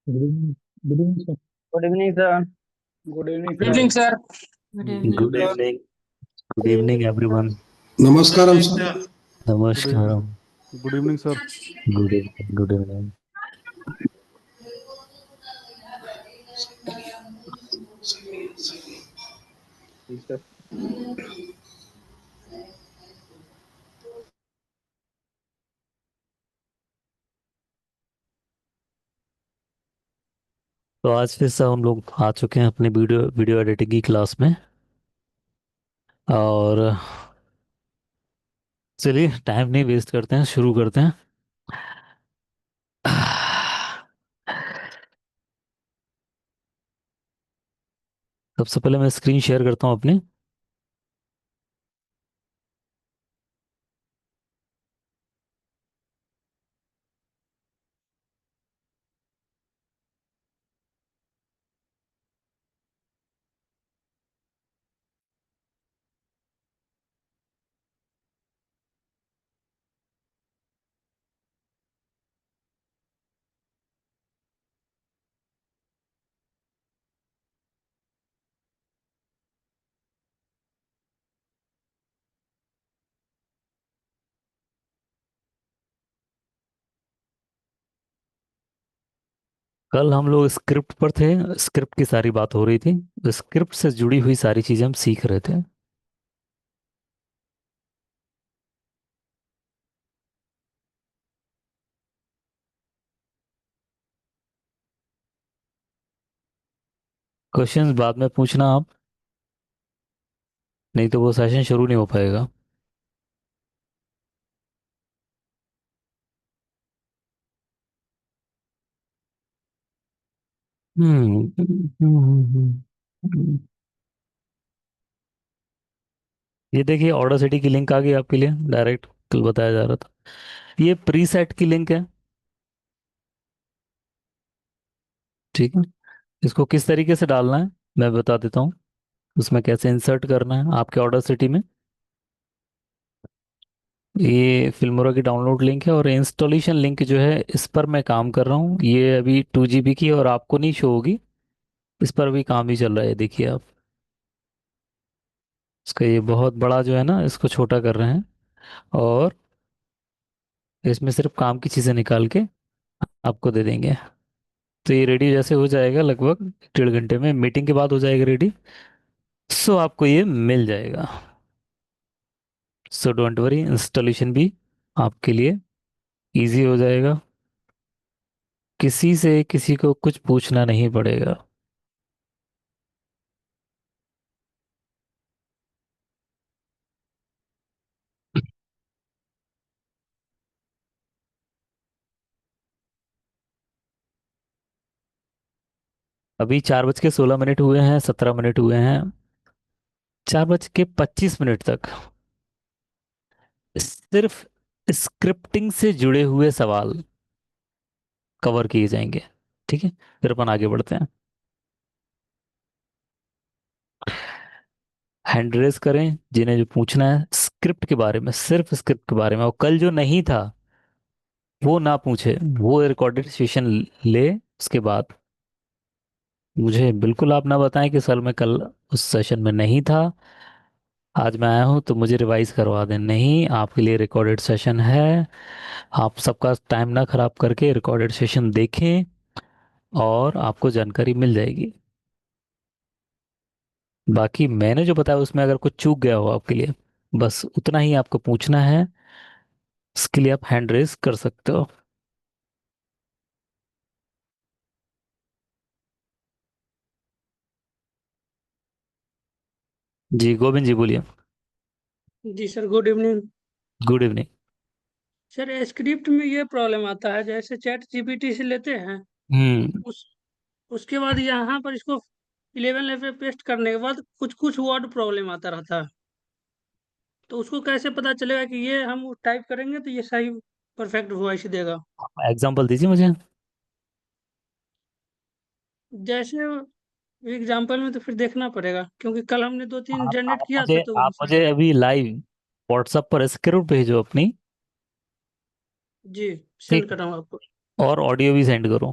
Good evening. Good evening sir. Good evening sir. Good evening good sir. Evening sir. Good good evening. Evening. Good evening everyone. नमस्कारम sir. Good नमस्कारम। Good evening sir. Good evening. Good evening. जी sir. तो आज फिर से हम लोग आ चुके हैं अपनी वीडियो वीडियो एडिटिंग की क्लास में। और चलिए टाइम नहीं वेस्ट करते हैं, शुरू करते हैं। सबसे पहले मैं स्क्रीन शेयर करता हूँ अपनी। कल हम लोग स्क्रिप्ट पर थे। स्क्रिप्ट की सारी बात हो रही थी। स्क्रिप्ट से जुड़ी हुई सारी चीजें हम सीख रहे थे। क्वेश्चंस बाद में पूछना आप, नहीं तो वो सेशन शुरू नहीं हो पाएगा। ये देखिए ऑर्डर सिटी की लिंक आ गई आपके लिए डायरेक्ट। कल बताया जा रहा था, ये प्री सेट की लिंक है। ठीक है। इसको किस तरीके से डालना है मैं बता देता हूँ। उसमें कैसे इंसर्ट करना है आपके ऑर्डर सिटी में। ये फिल्मोरा की डाउनलोड लिंक है और इंस्टॉलेशन लिंक जो है इस पर मैं काम कर रहा हूँ। ये अभी 2 GB की है और आपको नहीं शो होगी। इस पर अभी काम ही चल रहा है, देखिए आप। इसका ये बहुत बड़ा जो है ना, इसको छोटा कर रहे हैं। और इसमें सिर्फ काम की चीज़ें निकाल के आपको दे देंगे। तो ये रेडी जैसे हो जाएगा लगभग 1.5 घंटे में, मीटिंग के बाद हो जाएगा रेडी। सो आपको ये मिल जाएगा। सो डोंट वरी, इंस्टॉलेशन भी आपके लिए इजी हो जाएगा। किसी से किसी को कुछ पूछना नहीं पड़ेगा। अभी 4:16 हुए हैं, 17 मिनट हुए हैं। 4:25 तक सिर्फ स्क्रिप्टिंग से जुड़े हुए सवाल कवर किए जाएंगे। ठीक है, फिर अपन आगे बढ़ते हैं। हैंड रेज करें जिन्हें जो पूछना है स्क्रिप्ट के बारे में, सिर्फ स्क्रिप्ट के बारे में। और कल जो नहीं था वो ना पूछे, वो रिकॉर्डेड सेशन ले। उसके बाद मुझे बिल्कुल आप ना बताएं कि सर मैं कल उस सेशन में नहीं था, आज मैं आया हूँ तो मुझे रिवाइज करवा दें। नहीं, आपके लिए रिकॉर्डेड सेशन है। आप सबका टाइम ना खराब करके रिकॉर्डेड सेशन देखें और आपको जानकारी मिल जाएगी। बाकी मैंने जो बताया उसमें अगर कुछ चूक गया हो आपके लिए, बस उतना ही आपको पूछना है। इसके लिए आप हैंड रेज कर सकते हो। जी गोविंद जी बोलिए। जी sir, good evening. Good evening. Sir, script में ये प्रॉब्लम आता है, जैसे चैट जीपीटी से लेते हैं, हम्म। उस उसके बाद यहाँ पर इसको 11 पे पेस्ट करने के बाद कुछ-कुछ वर्ड प्रॉब्लम आता रहता है। तो उसको कैसे पता चलेगा कि ये हम टाइप करेंगे तो ये सही परफेक्ट वॉइस देगा? एग्जाम्पल दीजिए मुझे। जैसे एग्ज़ाम्पल में तो फिर देखना पड़ेगा, क्योंकि कल हमने 2-3 आप जनरेट आप किया था मुझे तो आप मुझे अभी लाइव व्हाट्सएप पर स्क्रिप्ट भेजो अपनी। जी, सेंड ठीक। कर रहा हूँ आपको। और ऑडियो भी सेंड करो।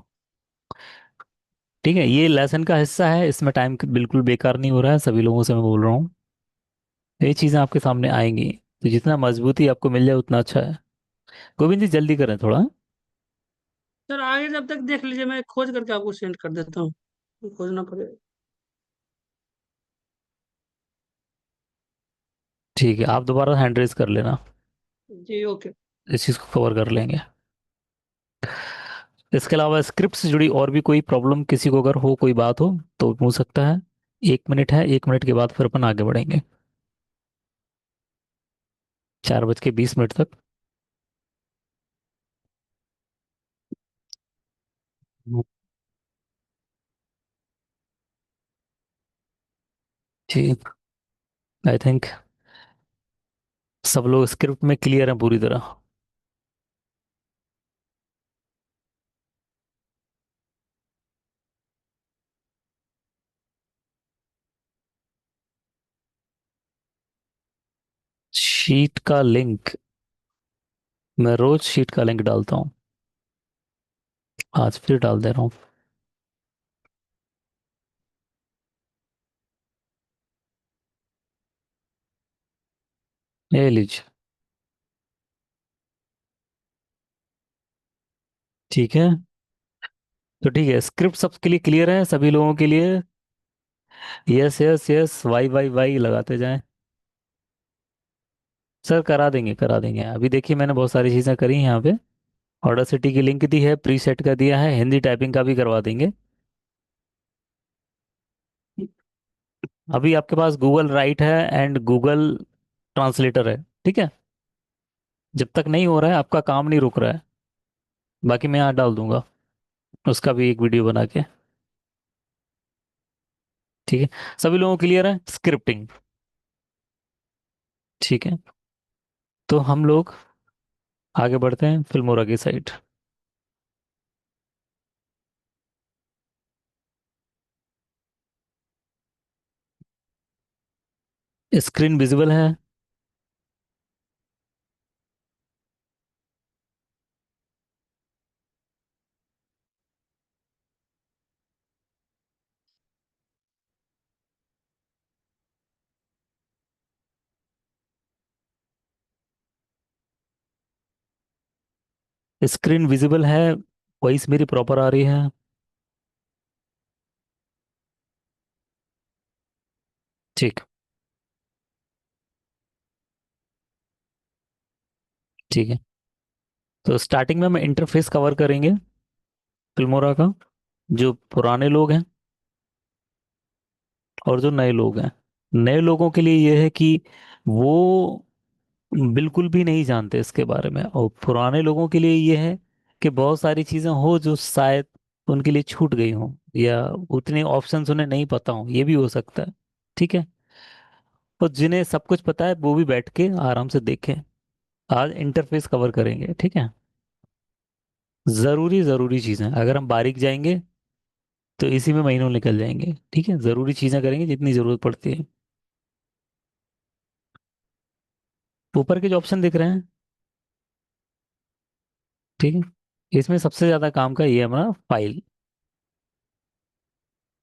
ठीक है, ये लेसन का हिस्सा है, इसमें टाइम बिल्कुल बेकार नहीं हो रहा है, सभी लोगों से मैं बोल रहा हूँ। ये चीज़ें आपके सामने आएंगी, तो जितना मजबूती आपको मिल जाए उतना अच्छा है। गोविंद जी जल्दी करें थोड़ा। सर आगे जब तक देख लीजिए, मैं खोज करके आपको सेंड कर देता हूँ, खोजना पड़ेगा। ठीक है, आप दोबारा हैंड रेज कर लेना, जी ओके। इस चीज़ को कवर कर लेंगे। इसके अलावा स्क्रिप्ट से जुड़ी और भी कोई प्रॉब्लम किसी को अगर हो, कोई बात हो तो पूछ सकता है। 1 मिनट है, 1 मिनट के बाद फिर अपन आगे बढ़ेंगे 4:20 तक। ठीक, आई थिंक सब लोग स्क्रिप्ट में क्लियर हैं पूरी तरह। शीट का लिंक, मैं रोज शीट का लिंक डालता हूँ, आज फिर डाल दे रहा हूँ। ये लीजिए। ठीक है, तो ठीक है, स्क्रिप्ट सबके लिए क्लियर है, सभी लोगों के लिए। Yes yes yes, Y Y Y लगाते जाएं। सर करा देंगे करा देंगे, अभी देखिए मैंने बहुत सारी चीज़ें करी हैं यहाँ पे। ऑडासिटी की लिंक दी है, प्रीसेट का दिया है, हिंदी टाइपिंग का भी करवा देंगे। अभी आपके पास गूगल राइट है एंड गूगल ट्रांसलेटर है, ठीक है। जब तक नहीं हो रहा है, आपका काम नहीं रुक रहा है। बाकी मैं यहाँ डाल दूंगा उसका भी एक वीडियो बना के। ठीक है, सभी लोगों को क्लियर है स्क्रिप्टिंग? ठीक है, तो हम लोग आगे बढ़ते हैं फिल्मोरा की साइड। स्क्रीन विजिबल है? स्क्रीन विजिबल है? वॉइस मेरी प्रॉपर आ रही है? ठीक, ठीक है। तो स्टार्टिंग में हम इंटरफेस कवर करेंगे फिल्मोरा का, जो पुराने लोग हैं और जो नए लोग हैं। नए लोगों के लिए ये है कि वो बिल्कुल भी नहीं जानते इसके बारे में, और पुराने लोगों के लिए ये है कि बहुत सारी चीजें हो जो शायद उनके लिए छूट गई हो, या उतने ऑप्शंस उन्हें नहीं पता हो, ये भी हो सकता है। ठीक है, और जिन्हें सब कुछ पता है वो भी बैठ के आराम से देखें। आज इंटरफेस कवर करेंगे, ठीक है। जरूरी जरूरी चीजें अगर हम बारीक जाएंगे तो इसी में महीनों निकल जाएंगे, ठीक है। जरूरी चीजें करेंगे जितनी जरूरत पड़ती है। ऊपर के जो ऑप्शन दिख रहे हैं, ठीक है, इसमें सबसे ज्यादा काम का ये है हमारा फाइल।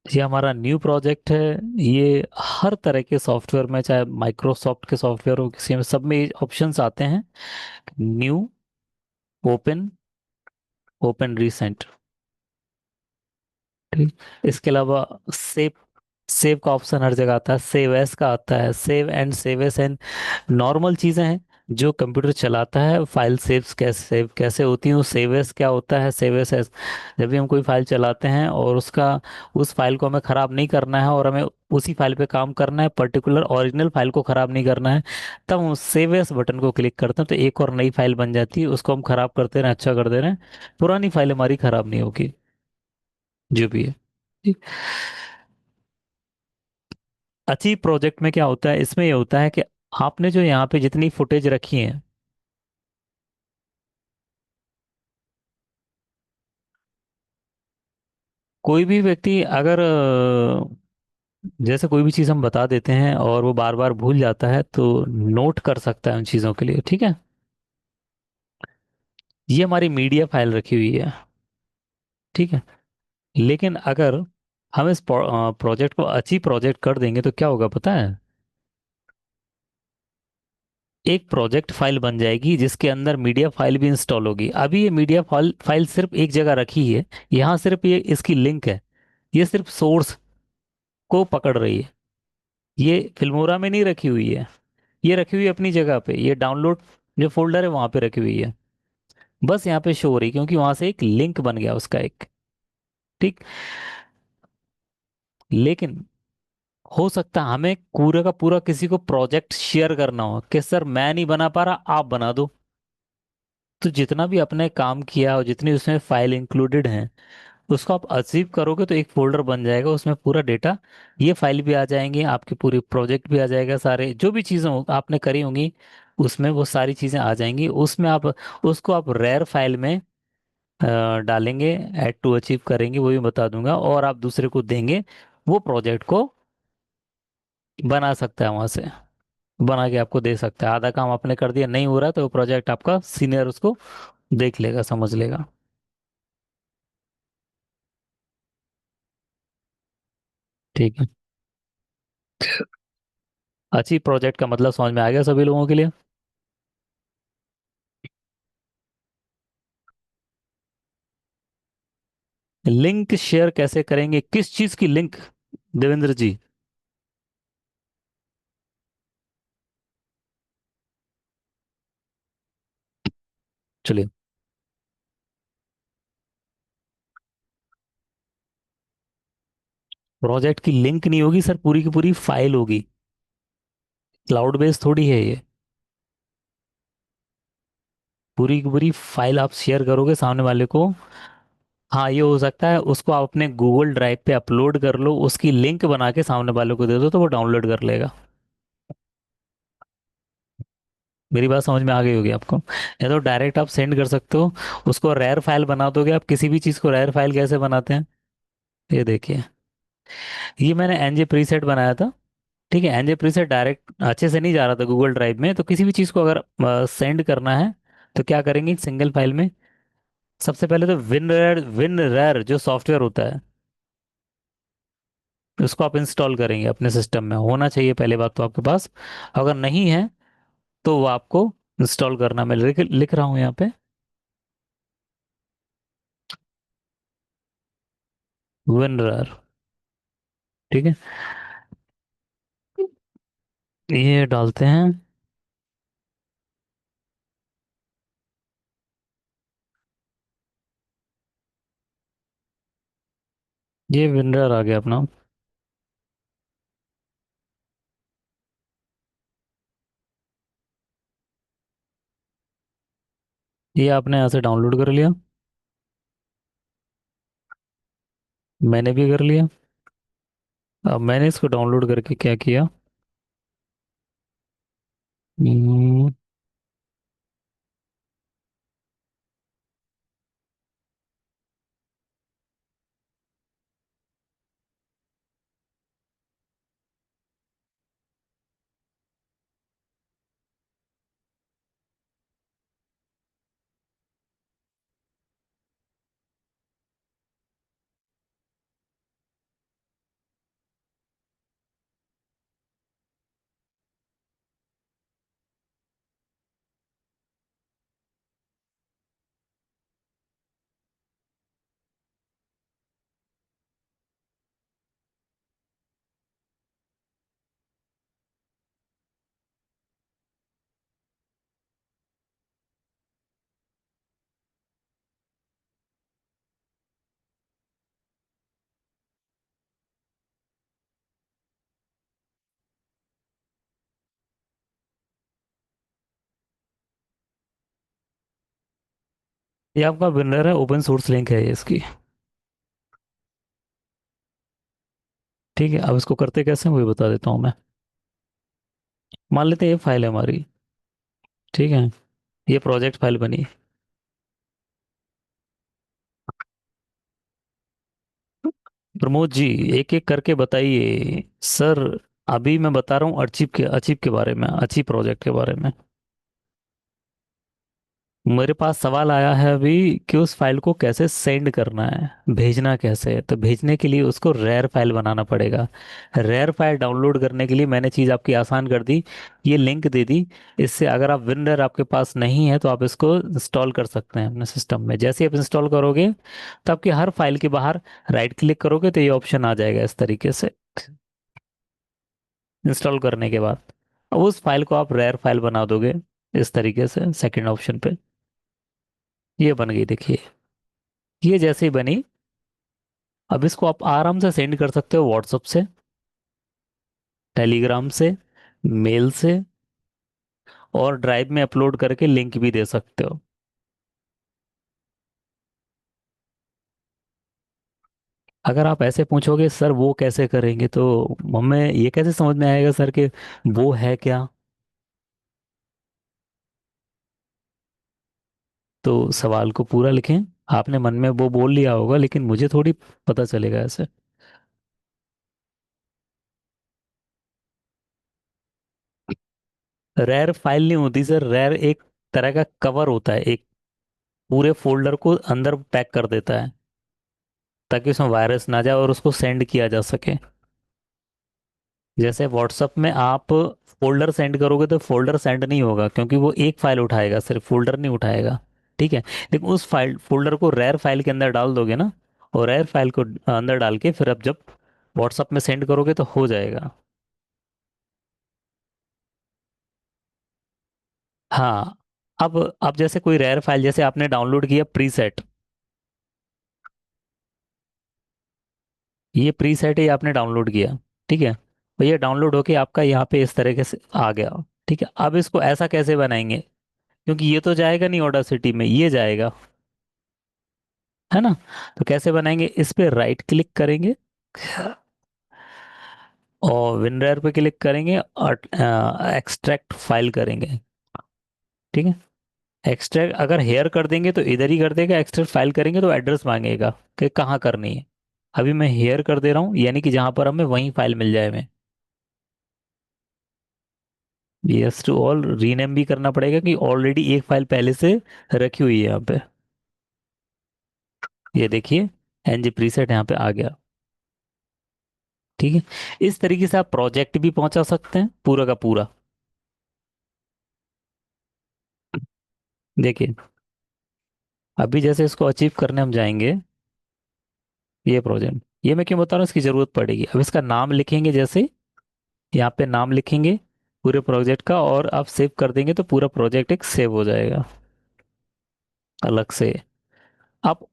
ये हमारा न्यू प्रोजेक्ट है। ये हर तरह के सॉफ्टवेयर में, चाहे माइक्रोसॉफ्ट के सॉफ्टवेयर हो किसी में, सब में ऑप्शंस आते हैं। न्यू, ओपन, ओपन रिसेंट, ठीक। इसके अलावा सेव, सेव का ऑप्शन हर जगह आता है, सेव एस का आता है, save and save S and normal चीज़ें हैं जो कंप्यूटर चलाता है। फाइल सेव्स कैसे सेव कैसे होती हैं, वो सेव एस क्या होता है, सेव एस एस। जब भी हम कोई फाइल चलाते हैं और उसका, उस फाइल को हमें ख़राब नहीं करना है और हमें उसी फाइल पे काम करना है, पर्टिकुलर ओरिजिनल फाइल को ख़राब नहीं करना है, तब हम सेव एस बटन को क्लिक करते हैं तो एक और नई फाइल बन जाती है। उसको हम ख़राब करते रहें, अच्छा कर दे रहे हैं, पुरानी फाइल हमारी ख़राब नहीं होगी, जो भी है। ठीक। अच्छी प्रोजेक्ट में क्या होता है, इसमें ये होता है कि आपने जो यहाँ पे जितनी फुटेज रखी है, कोई भी व्यक्ति अगर जैसे कोई भी चीज़ हम बता देते हैं और वो बार बार भूल जाता है तो नोट कर सकता है उन चीज़ों के लिए, ठीक है। ये हमारी मीडिया फाइल रखी हुई है, ठीक है। लेकिन अगर हम इस प्रोजेक्ट को अच्छी प्रोजेक्ट कर देंगे तो क्या होगा पता है? एक प्रोजेक्ट फाइल बन जाएगी जिसके अंदर मीडिया फाइल भी इंस्टॉल होगी। अभी ये मीडिया फाइल फाइल सिर्फ एक जगह रखी है, यहाँ सिर्फ ये इसकी लिंक है, ये सिर्फ सोर्स को पकड़ रही है। ये फिल्मोरा में नहीं रखी हुई है, ये रखी हुई है अपनी जगह पे, ये डाउनलोड जो फोल्डर है वहां पे रखी हुई है। बस यहाँ पे शो हो रही है क्योंकि वहां से एक लिंक बन गया उसका एक। ठीक। लेकिन हो सकता है हमें पूरा का पूरा किसी को प्रोजेक्ट शेयर करना हो कि सर मैं नहीं बना पा रहा, आप बना दो। तो जितना भी आपने काम किया और जितनी उसमें फाइल इंक्लूडेड हैं उसको आप अचीव करोगे तो एक फोल्डर बन जाएगा, उसमें पूरा डेटा, ये फाइल भी आ जाएंगे, आपकी पूरी प्रोजेक्ट भी आ जाएगा, सारे जो भी चीज़ें आपने करी होंगी उसमें वो सारी चीज़ें आ जाएंगी। उसमें आप उसको आप रेयर फाइल में डालेंगे, ऐड टू अचीव करेंगे, वो भी बता दूंगा, और आप दूसरे को देंगे, वो प्रोजेक्ट को बना सकता है वहां से, बना के आपको दे सकता है। आधा काम आपने कर दिया, नहीं हो रहा तो वो प्रोजेक्ट आपका सीनियर उसको देख लेगा, समझ लेगा। ठीक है। अच्छी प्रोजेक्ट का मतलब समझ में आ गया सभी लोगों के लिए? लिंक शेयर कैसे करेंगे, किस चीज की लिंक, देवेंद्र जी? चलिए। प्रोजेक्ट की लिंक नहीं होगी सर, पूरी की पूरी फाइल होगी। क्लाउड बेस्ड थोड़ी है ये, पूरी की पूरी फाइल आप शेयर करोगे सामने वाले को। हाँ, ये हो सकता है उसको आप अपने गूगल ड्राइव पे अपलोड कर लो, उसकी लिंक बना के सामने वाले को दे दो तो वो डाउनलोड कर लेगा। मेरी बात समझ में आ गई होगी आपको? या तो डायरेक्ट आप सेंड कर सकते हो, उसको रेयर फाइल बना दोगे। आप किसी भी चीज़ को रेयर फाइल कैसे बनाते हैं, ये देखिए, ये मैंने एनजे प्रीसेट बनाया था। ठीक है, एनजे प्रीसेट डायरेक्ट अच्छे से नहीं जा रहा था गूगल ड्राइव में, तो किसी भी चीज़ को अगर सेंड करना है तो क्या करेंगे, एक सिंगल फाइल में सबसे पहले तो विनरेर जो सॉफ्टवेयर होता है उसको आप इंस्टॉल करेंगे, अपने सिस्टम में होना चाहिए पहले बात तो आपके पास। अगर नहीं है तो वो आपको इंस्टॉल करना, मैं लिख रहा हूँ यहाँ पे, विनरेर। ठीक है, ये डालते हैं, ये विनरेर आ गया अपना। ये आपने यहाँ से डाउनलोड कर लिया, मैंने भी कर लिया। अब मैंने इसको डाउनलोड करके क्या किया, हम्म, ये आपका विनर है, ओपन सोर्स लिंक है ये इसकी। ठीक है, अब इसको करते कैसे हैं वो भी बता देता हूँ मैं। मान लेते हैं ये फाइल है हमारी, ठीक है, ये प्रोजेक्ट फाइल बनी। प्रमोद जी, एक एक करके बताइए सर। अभी मैं बता रहा हूँ अचीव के बारे में, अच्छी प्रोजेक्ट के बारे में। मेरे पास सवाल आया है अभी कि उस फाइल को कैसे सेंड करना है, भेजना कैसे है। तो भेजने के लिए उसको रेयर फाइल बनाना पड़ेगा। रेयर फाइल डाउनलोड करने के लिए मैंने चीज़ आपकी आसान कर दी, ये लिंक दे दी। इससे अगर आप विनर आपके पास नहीं है तो आप इसको इंस्टॉल कर सकते हैं अपने सिस्टम में। जैसे ही आप इंस्टॉल करोगे तो आपकी हर फाइल के बाहर राइट क्लिक करोगे तो ये ऑप्शन आ जाएगा इस तरीके से इंस्टॉल करने के बाद। अब उस फाइल को आप रेयर फाइल बना दोगे इस तरीके से सेकंड ऑप्शन पे। ये बन गई देखिए, ये जैसे ही बनी, अब इसको आप आराम से सेंड कर सकते हो व्हाट्सएप से, टेलीग्राम से, मेल से, और ड्राइव में अपलोड करके लिंक भी दे सकते हो। अगर आप ऐसे पूछोगे सर वो कैसे करेंगे, तो हमें ये कैसे समझ में आएगा सर कि वो है क्या। तो सवाल को पूरा लिखें। आपने मन में वो बोल लिया होगा लेकिन मुझे थोड़ी पता चलेगा ऐसे। रैर फाइल नहीं होती सर, रैर एक तरह का कवर होता है, एक पूरे फोल्डर को अंदर पैक कर देता है ताकि उसमें वायरस ना जाए और उसको सेंड किया जा सके। जैसे व्हाट्सएप में आप फोल्डर सेंड करोगे तो फोल्डर सेंड नहीं होगा क्योंकि वो एक फाइल उठाएगा, सिर्फ फोल्डर नहीं उठाएगा। ठीक है, लेकिन उस फाइल फोल्डर को रैर फाइल के अंदर डाल दोगे ना, और रैर फाइल को अंदर डाल के फिर अब जब व्हाट्सएप में सेंड करोगे तो हो जाएगा। हाँ, अब जैसे कोई रैर फाइल जैसे आपने डाउनलोड किया प्रीसेट, ये प्रीसेट ही आपने डाउनलोड किया। ठीक है, तो ये डाउनलोड होके आपका यहाँ पे इस तरीके से आ गया। ठीक है, अब इसको ऐसा कैसे बनाएंगे, क्योंकि ये तो जाएगा नहीं ऑडासिटी में, ये जाएगा, है ना। तो कैसे बनाएंगे, इस पे राइट क्लिक करेंगे और विनर पे क्लिक करेंगे और एक्सट्रैक्ट फाइल करेंगे। ठीक है, एक्सट्रैक्ट अगर हेयर कर देंगे तो इधर ही कर देगा, एक्सट्रैक्ट फाइल करेंगे तो एड्रेस मांगेगा कि कहाँ करनी है। अभी मैं हेयर कर दे रहा हूँ, यानी कि जहां पर हमें वही फाइल मिल जाए। मैं यस टू ऑल रीनेम भी करना पड़ेगा कि ऑलरेडी एक फाइल पहले से रखी हुई है यहाँ पे। ये देखिए एनजी प्रीसेट यहाँ पे आ गया। ठीक है, इस तरीके से आप प्रोजेक्ट भी पहुंचा सकते हैं पूरा का पूरा। देखिए अभी जैसे इसको अचीव करने हम जाएंगे, ये प्रोजेक्ट, ये मैं क्यों बता रहा हूँ, इसकी जरूरत पड़ेगी। अब इसका नाम लिखेंगे, जैसे यहाँ पे नाम लिखेंगे पूरे प्रोजेक्ट का, और आप सेव कर देंगे तो पूरा प्रोजेक्ट एक सेव हो जाएगा अलग से। आप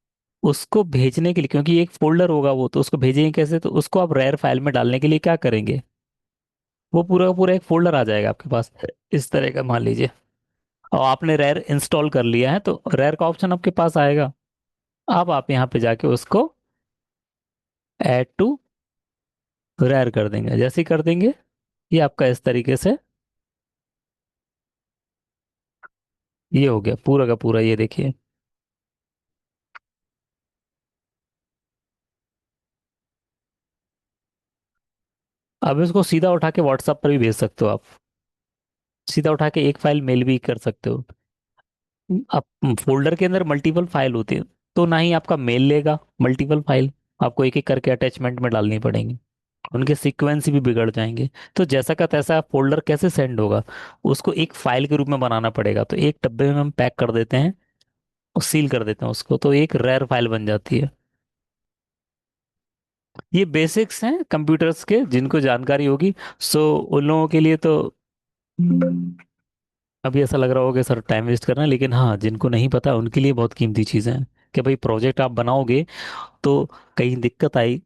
उसको भेजने के लिए, क्योंकि एक फोल्डर होगा वो, तो उसको भेजेंगे कैसे, तो उसको आप रेयर फाइल में डालने के लिए क्या करेंगे, वो पूरा का पूरा एक फोल्डर आ जाएगा आपके पास इस तरह का, मान लीजिए। और आपने रेयर इंस्टॉल कर लिया है तो रेयर का ऑप्शन आपके पास आएगा। अब आप यहाँ पे जाके उसको ऐड टू रेयर कर देंगे। जैसे ही कर देंगे ये आपका इस तरीके से ये हो गया पूरा का पूरा, ये देखिए। अब इसको सीधा उठा के व्हाट्सएप पर भी भेज सकते हो आप, सीधा उठा के एक फाइल मेल भी कर सकते हो। अब फोल्डर के अंदर मल्टीपल फाइल होती है तो ना ही आपका मेल लेगा मल्टीपल फाइल, आपको एक एक करके अटैचमेंट में डालनी पड़ेंगी, उनके सीक्वेंस भी बिगड़ जाएंगे। तो जैसा का तैसा फोल्डर कैसे सेंड होगा, उसको एक फाइल के रूप में बनाना पड़ेगा। तो एक डब्बे में हम पैक कर देते हैं और सील कर देते हैं उसको, तो एक रेयर फाइल बन जाती है। ये बेसिक्स हैं कंप्यूटर्स के, जिनको जानकारी होगी सो उन लोगों के लिए तो अभी ऐसा लग रहा होगा सर टाइम वेस्ट करना है, लेकिन हाँ जिनको नहीं पता उनके लिए बहुत कीमती चीज़ें हैं। कि भाई प्रोजेक्ट आप बनाओगे तो कहीं दिक्कत आई,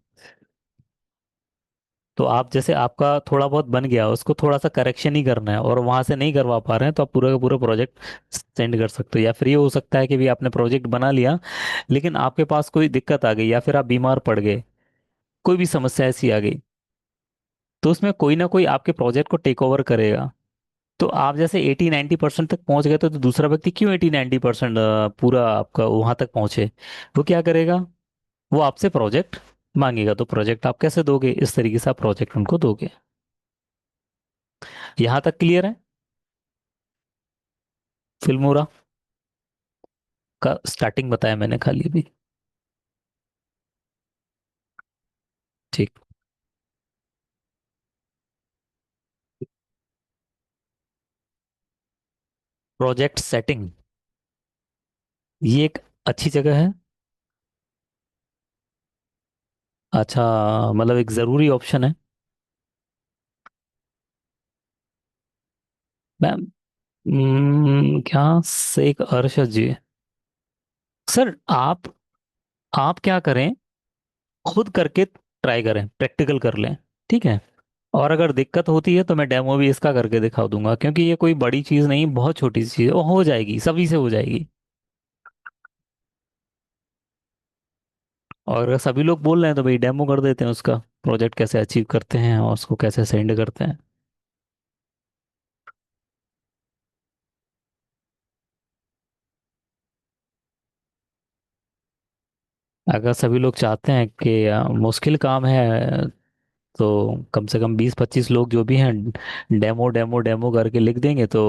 तो आप जैसे आपका थोड़ा बहुत बन गया, उसको थोड़ा सा करेक्शन ही करना है और वहां से नहीं करवा पा रहे हैं, तो आप पूरा का पूरा प्रोजेक्ट सेंड कर सकते हो। या फिर ये हो सकता है कि भी आपने प्रोजेक्ट बना लिया लेकिन आपके पास कोई दिक्कत आ गई, या फिर आप बीमार पड़ गए, कोई भी समस्या ऐसी आ गई, तो उसमें कोई ना कोई आपके प्रोजेक्ट को टेक ओवर करेगा। तो आप जैसे 80-90% तक पहुंच गए, तो दूसरा व्यक्ति क्यों 80-90% पूरा आपका वहां तक पहुंचे। वो क्या करेगा, वो आपसे प्रोजेक्ट मांगेगा, तो प्रोजेक्ट आप कैसे दोगे, इस तरीके से आप प्रोजेक्ट उनको दोगे। यहाँ तक क्लियर है फिल्मोरा। का स्टार्टिंग बताया मैंने खाली अभी। ठीक। प्रोजेक्ट सेटिंग, ये एक अच्छी जगह है। अच्छा, मतलब एक जरूरी ऑप्शन है। मैम, क्या शेख अरशद जी, सर आप क्या करें, खुद करके ट्राई करें, प्रैक्टिकल कर लें। ठीक है। और अगर दिक्कत होती है तो मैं डेमो भी इसका करके दिखा दूंगा, क्योंकि ये कोई बड़ी चीज़ नहीं, बहुत छोटी सी चीज़ है, वो हो जाएगी, सभी से हो जाएगी। और अगर सभी लोग बोल रहे हैं तो भाई डेमो कर देते हैं उसका, प्रोजेक्ट कैसे अचीव करते हैं और उसको कैसे सेंड करते हैं। अगर सभी लोग चाहते हैं कि मुश्किल काम है, तो कम से कम 20-25 लोग जो भी हैं डेमो डेमो डेमो करके लिख देंगे तो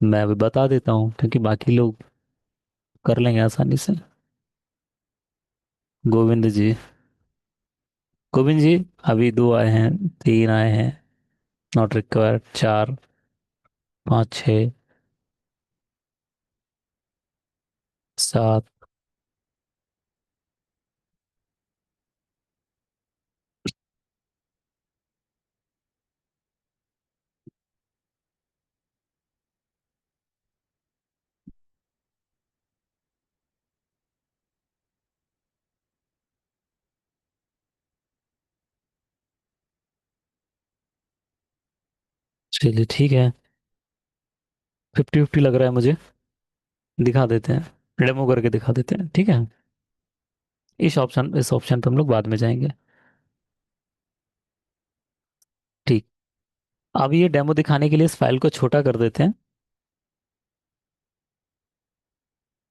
मैं भी बता देता हूँ, क्योंकि बाकी लोग कर लेंगे आसानी से। गोविंद जी, गोविंद जी, अभी 2 आए हैं, 3 आए हैं, नॉट रिक्वायर्ड 4, 5, 6, 7। चलिए ठीक है, 50-50 लग रहा है मुझे। दिखा देते हैं, डेमो करके दिखा देते हैं, ठीक है। इस ऑप्शन पे हम लोग बाद में जाएंगे। ठीक। अब ये डेमो दिखाने के लिए इस फाइल को छोटा कर देते हैं,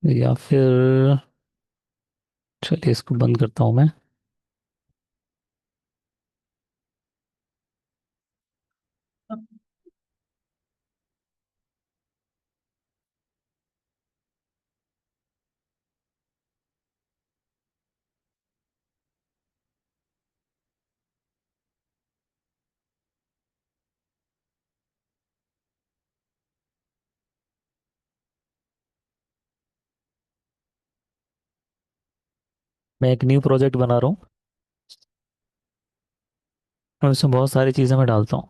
या फिर चलिए इसको बंद करता हूँ मैं। मैं एक न्यू प्रोजेक्ट बना रहा हूँ और इसमें बहुत सारी चीज़ें मैं डालता हूँ।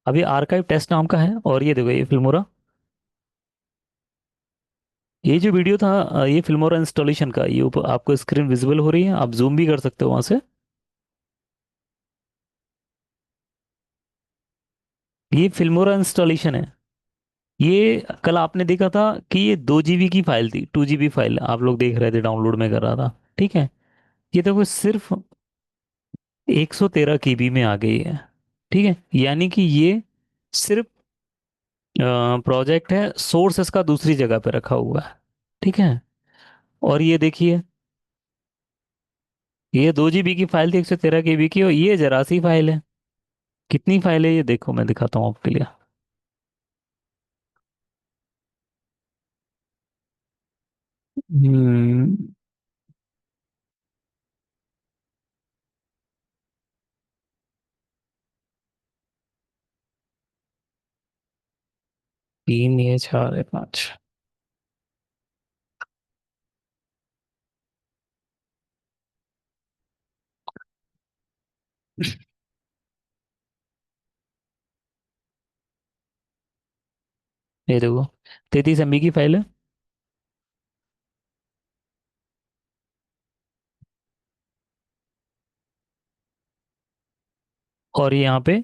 अभी आर्काइव टेस्ट नाम का है, और ये देखो ये फिल्मोरा, ये जो वीडियो था ये फिल्मोरा इंस्टॉलेशन का, ये ऊपर आपको स्क्रीन विजिबल हो रही है, आप जूम भी कर सकते हो वहां से। ये फिल्मोरा इंस्टॉलेशन है। ये कल आपने देखा था कि ये 2 GB की फाइल थी, 2 GB फाइल आप लोग देख रहे थे, डाउनलोड में कर रहा था। ठीक है। ये देखो सिर्फ 113 KB में आ गई है। ठीक है, यानी कि ये सिर्फ प्रोजेक्ट है, सोर्स इसका दूसरी जगह पे रखा हुआ है। ठीक है। और ये देखिए, ये 2 GB की फाइल थी, 113 KB की, और ये जरा सी फाइल है। कितनी फाइल है ये देखो, मैं दिखाता हूँ आपके लिए। हम्म। तीन, ये चार, ये पाँच। ये देखो, 33 MB की फाइल है। और ये यहाँ पे,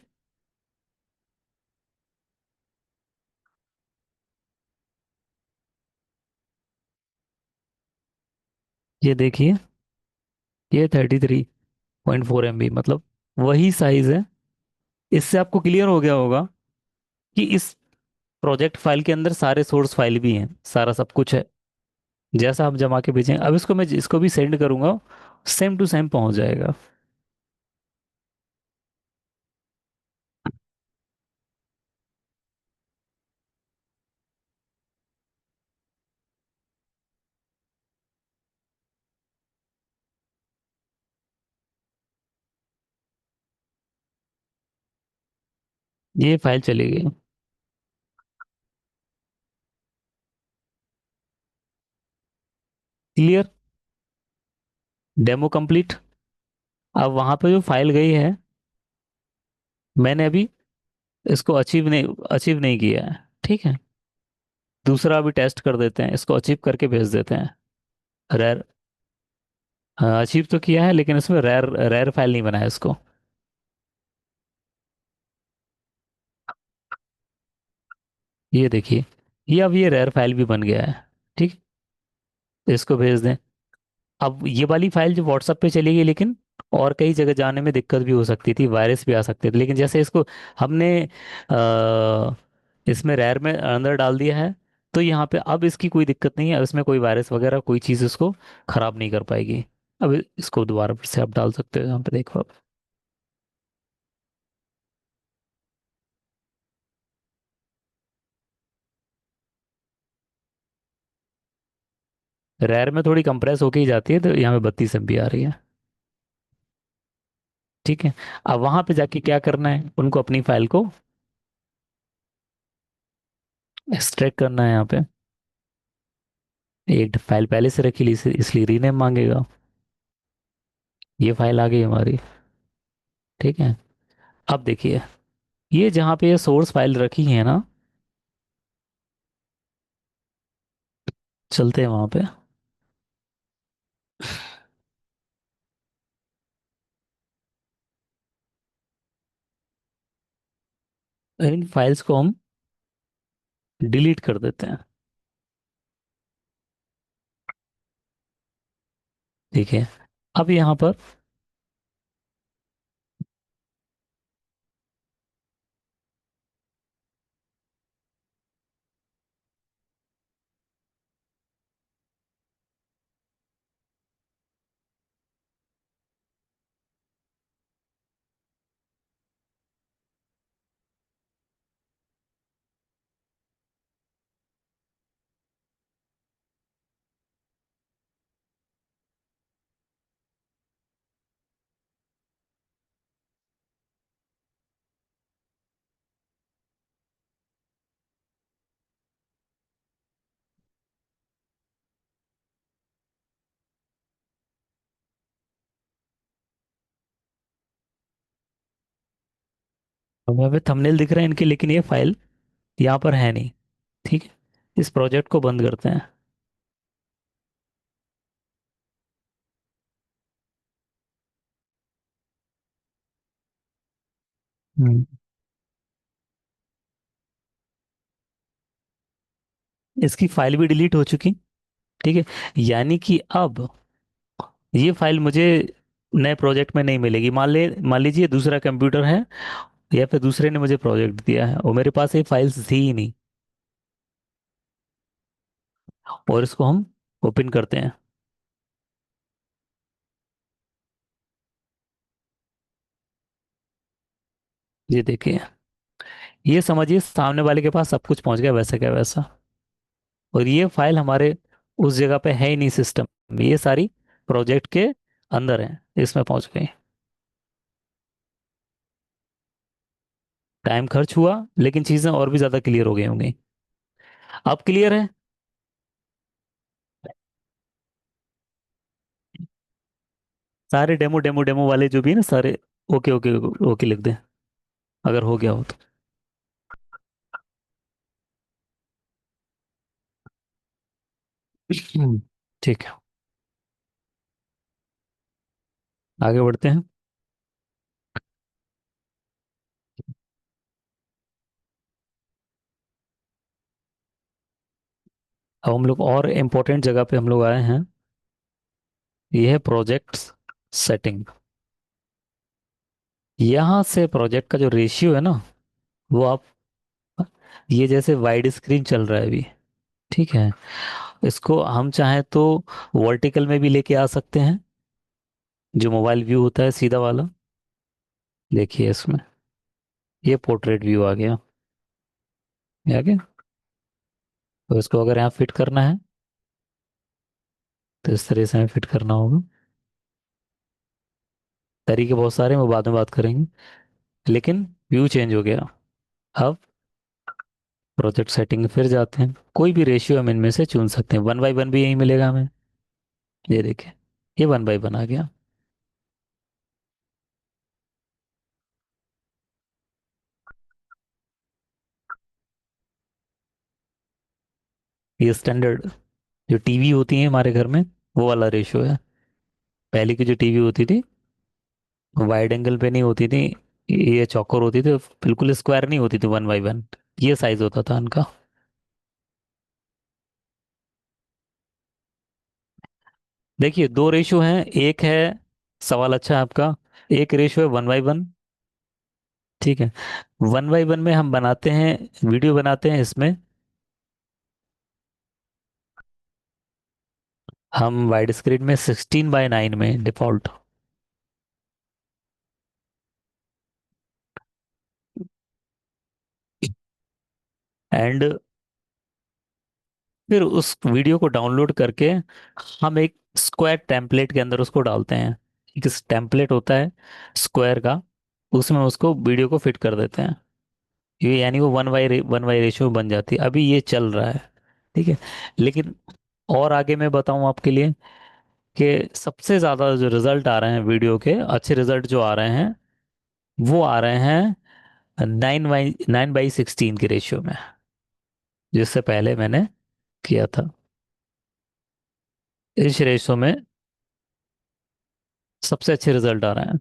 ये देखिए, ये 33.4 MB, मतलब वही साइज है। इससे आपको क्लियर हो गया होगा कि इस प्रोजेक्ट फाइल के अंदर सारे सोर्स फाइल भी हैं, सारा सब कुछ है। जैसा आप जमा के भेजें, अब इसको मैं इसको भी सेंड करूंगा, सेम टू सेम पहुंच जाएगा। ये फाइल चली गई। क्लियर। Demo complete. अब वहां पे जो फाइल गई है, मैंने अभी इसको अचीव नहीं किया है। ठीक है। दूसरा अभी टेस्ट कर देते हैं, इसको अचीव करके भेज देते हैं। रैर, अचीव तो किया है, लेकिन इसमें रैर रैर फाइल नहीं बनाया इसको। ये देखिए, ये अब ये रैर फाइल भी बन गया है। ठीक। इसको भेज दें। अब ये वाली फाइल जो व्हाट्सएप पे चली गई, लेकिन और कई जगह जाने में दिक्कत भी हो सकती थी, वायरस भी आ सकते थे, लेकिन जैसे इसको हमने इसमें रैर में अंदर डाल दिया है, तो यहाँ पे अब इसकी कोई दिक्कत नहीं है। अब इसमें कोई वायरस वगैरह कोई चीज़ इसको खराब नहीं कर पाएगी। अब इसको दोबारा फिर से आप डाल सकते हो यहाँ पे, देखो आप। रैर में थोड़ी कंप्रेस होके ही जाती है, तो यहाँ पे 32 MB आ रही है। ठीक है। अब वहां पे जाके क्या करना है, उनको अपनी फाइल को एक्सट्रैक्ट करना है यहाँ पे। एक फाइल पहले से रखी ली, इसलिए रीनेम मांगेगा। ये फाइल आ गई हमारी। ठीक है। अब देखिए, ये जहाँ पे ये सोर्स फाइल रखी है ना, चलते हैं वहां पे। इन फाइल्स को हम डिलीट कर देते हैं। ठीक है। अब यहाँ पर हमें पे थंबनेल दिख रहे हैं इनके, लेकिन ये फाइल यहाँ पर है नहीं। ठीक है। इस प्रोजेक्ट को बंद करते हैं। हम्म। इसकी फाइल भी डिलीट हो चुकी। ठीक है। यानी कि अब ये फाइल मुझे नए प्रोजेक्ट में नहीं मिलेगी। मान लीजिए दूसरा कंप्यूटर है, या फिर दूसरे ने मुझे प्रोजेक्ट दिया है और मेरे पास ये फाइल्स थी ही नहीं। और इसको हम ओपन करते हैं। ये देखिए, ये समझिए सामने वाले के पास सब कुछ पहुंच गया, वैसा क्या वैसा। और ये फाइल हमारे उस जगह पे है ही नहीं सिस्टम में, ये सारी प्रोजेक्ट के अंदर है, इसमें पहुंच गई। टाइम खर्च हुआ, लेकिन चीजें और भी ज्यादा क्लियर हो गई होंगी। अब क्लियर है? सारे डेमो डेमो डेमो वाले जो भी है ना सारे, ओके ओके ओके लिख दें, अगर हो गया हो तो। ठीक है, आगे बढ़ते हैं। अब हम लोग और इम्पोर्टेंट जगह पे हम लोग आए हैं, ये है प्रोजेक्ट्स सेटिंग। यहाँ से प्रोजेक्ट का जो रेशियो है ना, वो आप, ये जैसे वाइड स्क्रीन चल रहा है अभी, ठीक है, इसको हम चाहें तो वर्टिकल में भी लेके आ सकते हैं, जो मोबाइल व्यू होता है सीधा वाला। देखिए इसमें ये पोर्ट्रेट व्यू आ गया, ये आ गया। तो इसको अगर यहाँ फिट करना है तो इस तरह से हमें फिट करना होगा। तरीके बहुत सारे हैं, वो बाद में बात करेंगे, लेकिन व्यू चेंज हो गया। अब प्रोजेक्ट सेटिंग में फिर जाते हैं, कोई भी रेशियो हम इनमें से चुन सकते हैं, 1:1 भी यही मिलेगा हमें। ये देखिए, ये 1:1 आ गया। ये स्टैंडर्ड जो टीवी होती है हमारे घर में, वो वाला रेशियो है। पहले की जो टीवी होती थी, वाइड एंगल पे नहीं होती थी, ये चौकोर होती थी, बिल्कुल स्क्वायर नहीं होती थी, 1:1 ये साइज होता था उनका। देखिए दो रेशियो हैं, एक है, सवाल अच्छा है आपका, एक रेशियो है 1:1, ठीक है। 1:1 में हम बनाते हैं, वीडियो बनाते हैं इसमें, हम वाइड स्क्रीन में 16:9 में डिफॉल्ट, एंड फिर उस वीडियो को डाउनलोड करके हम एक स्क्वायर टेम्पलेट के अंदर उसको डालते हैं। एक टेम्पलेट होता है स्क्वायर का, उसमें उसको वीडियो को फिट कर देते हैं, ये यानी वो 1:1 रेशियो बन जाती है। अभी ये चल रहा है, ठीक है। लेकिन और आगे मैं बताऊं आपके लिए कि सबसे ज्यादा जो रिजल्ट आ रहे हैं वीडियो के, अच्छे रिजल्ट जो आ रहे हैं, वो आ रहे हैं 9:16 के रेशियो में, जिससे पहले मैंने किया था। इस रेशियो में सबसे अच्छे रिजल्ट आ रहे हैं।